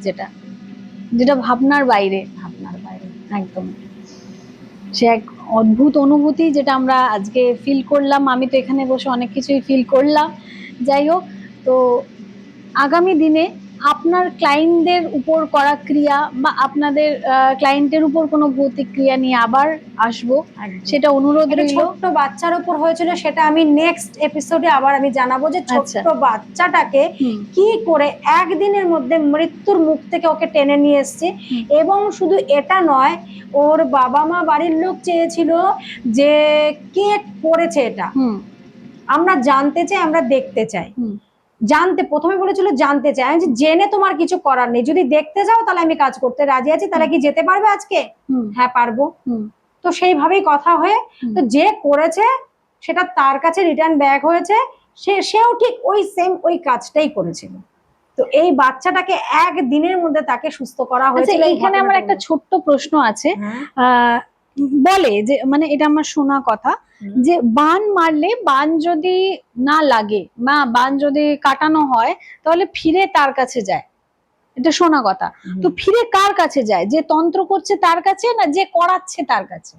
যেটা ভাবনার বাইরে, একদম সে এক অদ্ভুত অনুভূতি, যেটা আমরা আজকে ফিল করলাম। আমি তো এখানে বসে অনেক কিছুই ফিল করলাম। যাই হোক, তো আগামী দিনে আপনার ক্লায়েন্টদের উপর করা ক্রিয়া বা আপনাদের ক্লায়েন্টের উপর কোনো ভৌতিক ক্রিয়া নিয়ে আবার আসবো, সেটা অনুরোধ রইল। ছোট্ট বাচ্চার উপর হয়েছিল, সেটা আমি নেক্সট এপিসোডে আবার আমি জানাবো যে ছোট্ট বাচ্চাটাকে কি করে একদিনের মধ্যে মৃত্যুর মুখ থেকে ওকে টেনে নিয়ে এসছে। এবং শুধু এটা নয়, ওর বাবা মা বাড়ির লোক চেয়েছিল যে কে করেছে এটা, আমরা জানতে চাই, আমরা দেখতে চাই। প্রথমে বলেছিল জানতে চাই, আমি জেনে তোমার কিছু করার নেই, যদি দেখতে যাও তাহলে আমি কাজ করতে রাজি আছি, তাহলে কি যেতে পারবে আজকে? হ্যাঁ পারবো। তো সেইভাবেই কথা হয়ে, তো যে করেছে সেটা তার কাছে রিটার্ন ব্যাক হয়েছে, সেও ঠিক ওই কাজটাই করেছিল। তো এই বাচ্চাটাকে একদিনের মধ্যে তাকে সুস্থ করা হয়েছিল। এখানে আমার একটা ছোট্ট প্রশ্ন আছে। বলে যে, মানে এটা আমার শোনা কথা, যে বান মারলে, বান যদি না লাগে বা বান যদি কাটানো হয়, তাহলে ফিরে তার কাছে যায়, এটা শোনা কথা। তো ফিরে কার কাছে যায়? যে তন্ত্র করছে তার কাছে, না যে করাচ্ছে তার কাছে?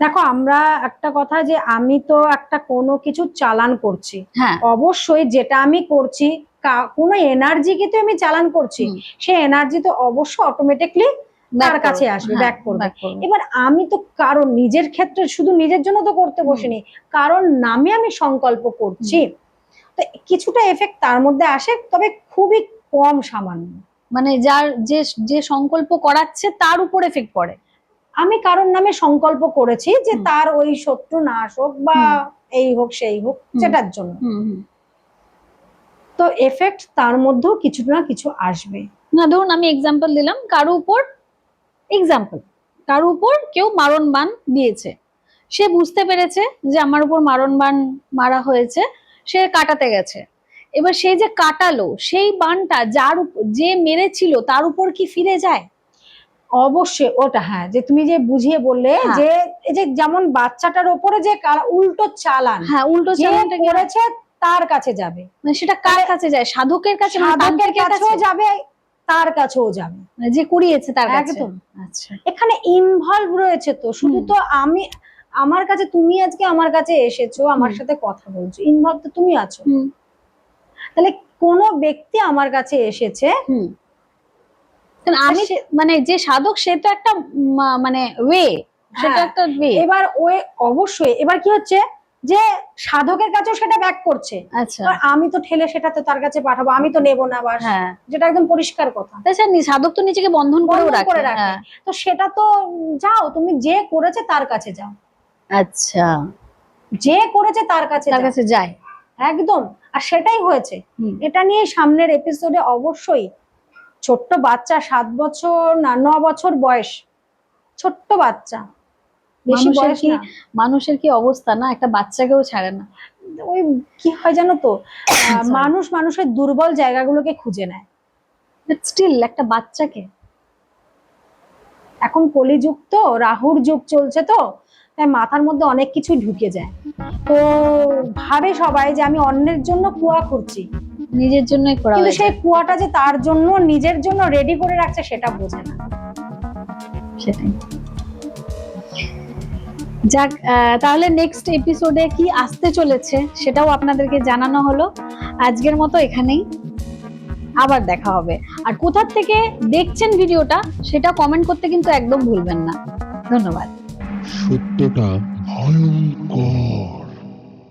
দেখো, আমরা একটা কথা, যে আমি তো একটা কোনো কিছু চালান করছি, অবশ্যই যেটা আমি করছি কোনো এনার্জিকে তো আমি চালান করছি, সে এনার্জি তো অবশ্যই অটোমেটিকলি তার কাছে আসবে, ব্যাক করবে। এবার আমি তো কারণ নিজের ক্ষেত্রে শুধু নিজের জন্য তো করতে বসিনি, কারণ নামে আমি সংকল্প করছি, তো কিছুটা এফেক্ট তার মধ্যে আসে, তবে খুবই কম, সামান্য। মানে যে সংকল্প করাচ্ছে তার উপর এফেক্ট পড়ে। আমি কারোর নামে সংকল্প করেছি যে তার ওই শত্রু না আসুক বা এই হোক সেই হোক, যেটার জন্য, তো এফেক্ট তার মধ্যেও কিছু না কিছু আসবে। না, ধরুন আমি এক্সাম্পল দিলাম, কারো উপর কেউ মারণ বান দিয়েছে, সে বুঝতে পেরেছে যে আমার উপর মারণ বান মারা হয়েছে, সে কাটাতে গেছে, এবার সে যে কাটালো সেই বানটা যে মেরেছিল তার উপর কি ফিরে যায়? অবশ্যই ওটা, হ্যাঁ, যে তুমি যে বুঝিয়ে বললে হ্যাঁ। যে এই যে যেমন বাচ্চাটার ওপরে যে উল্টো চালান, হ্যাঁ, উল্টো যে চালানটা কি- করেছে তার কাছে যাবে, মানে সেটা কার কাছে যায়? সাধকের কাছে, মানে সাধকের তান্ত্রিকের কাছেও কাছে? যাবে, তার কাছেও যাবে, মানে যে কুড়িয়েছে তার কাছে? একদম। আচ্ছা। এখানে ইনভলভ রয়েছে, তো শুধু হুম। তো আমার কাছে, তুমি আজকে আমার কাছে এসেছো, আমার সাথে কথা বলছো, ইনভলভ তো তুমি আছো। হুম। তাহলে কোনো ব্যক্তি আমার কাছে এসেছে, হুম। কারণ আমি মানে যে সাধক সে তো একটা মানে ওয়ে, সেটা হ্যাঁ, একটা ওয়ে। এবার অবশ্যই এবার কি হচ্ছে যে সাধকের কাছেও সেটা ব্যাক করছে, আচ্ছা। আর আমি তো ঠেলে সেটা তো তার কাছে পাঠাবো, আমি তো নেবো না, বাস, হ্যাঁ। যেটা একদম পরিষ্কার কথা। আচ্ছা, সাধক তো নিজেকে বন্ধন করেও বন্ধন করে রাখে। রাখে, হ্যাঁ। তো সেটা তো যাও, তুমি যে করেছে তার কাছে যাও, আচ্ছা, যে করেছে তার কাছে তার যাও। কাছে যায়। একদম, আর সেটাই হয়েছে। হুম। এটা নিয়ে সামনের এপিসোডে অবশ্যই ছোট্ট বাচ্চা, 7 বছর না 9 বছর বয়স, ছোট্ট বাচ্চা, বেশি বয়স না। মানুষের কি অবস্থা না, একটা বাচ্চাকেও ছাড়ে না। ওই কি হয় জানো তো, Sorry. মানুষ মানুষের দুর্বল জায়গাগুলোকে খুঁজে নেয়। বাট স্টিল একটা বাচ্চাকে। এখন কলিযুগ তো, রাহুর যুগ চলছে, তো তাই মাথার মধ্যে অনেক কিছু ঢুকে যায়, তো ভাবে সবাই যে আমি অন্যের জন্য কুয়া খুঁড়ছি, নিজের জন্যই করা কিন্তু হয়েছে। সেই কুয়াটা যে তার জন্য, নিজের জন্য রেডি করে রাখছে সেটা বোঝে না। সেটাই। যাক, তাহলে নেক্সট এপিসোডে কি আসতে চলেছে সেটাও আপনাদেরকে জানানো হলো। আজকের মতো এখানেই, আবার দেখা হবে। আর কোথা থেকে দেখছেন ভিডিওটা সেটা কমেন্ট করতে কিন্তু একদম ভুলবেন না। ধন্যবাদ। সত্যটা ভয়ঙ্কর।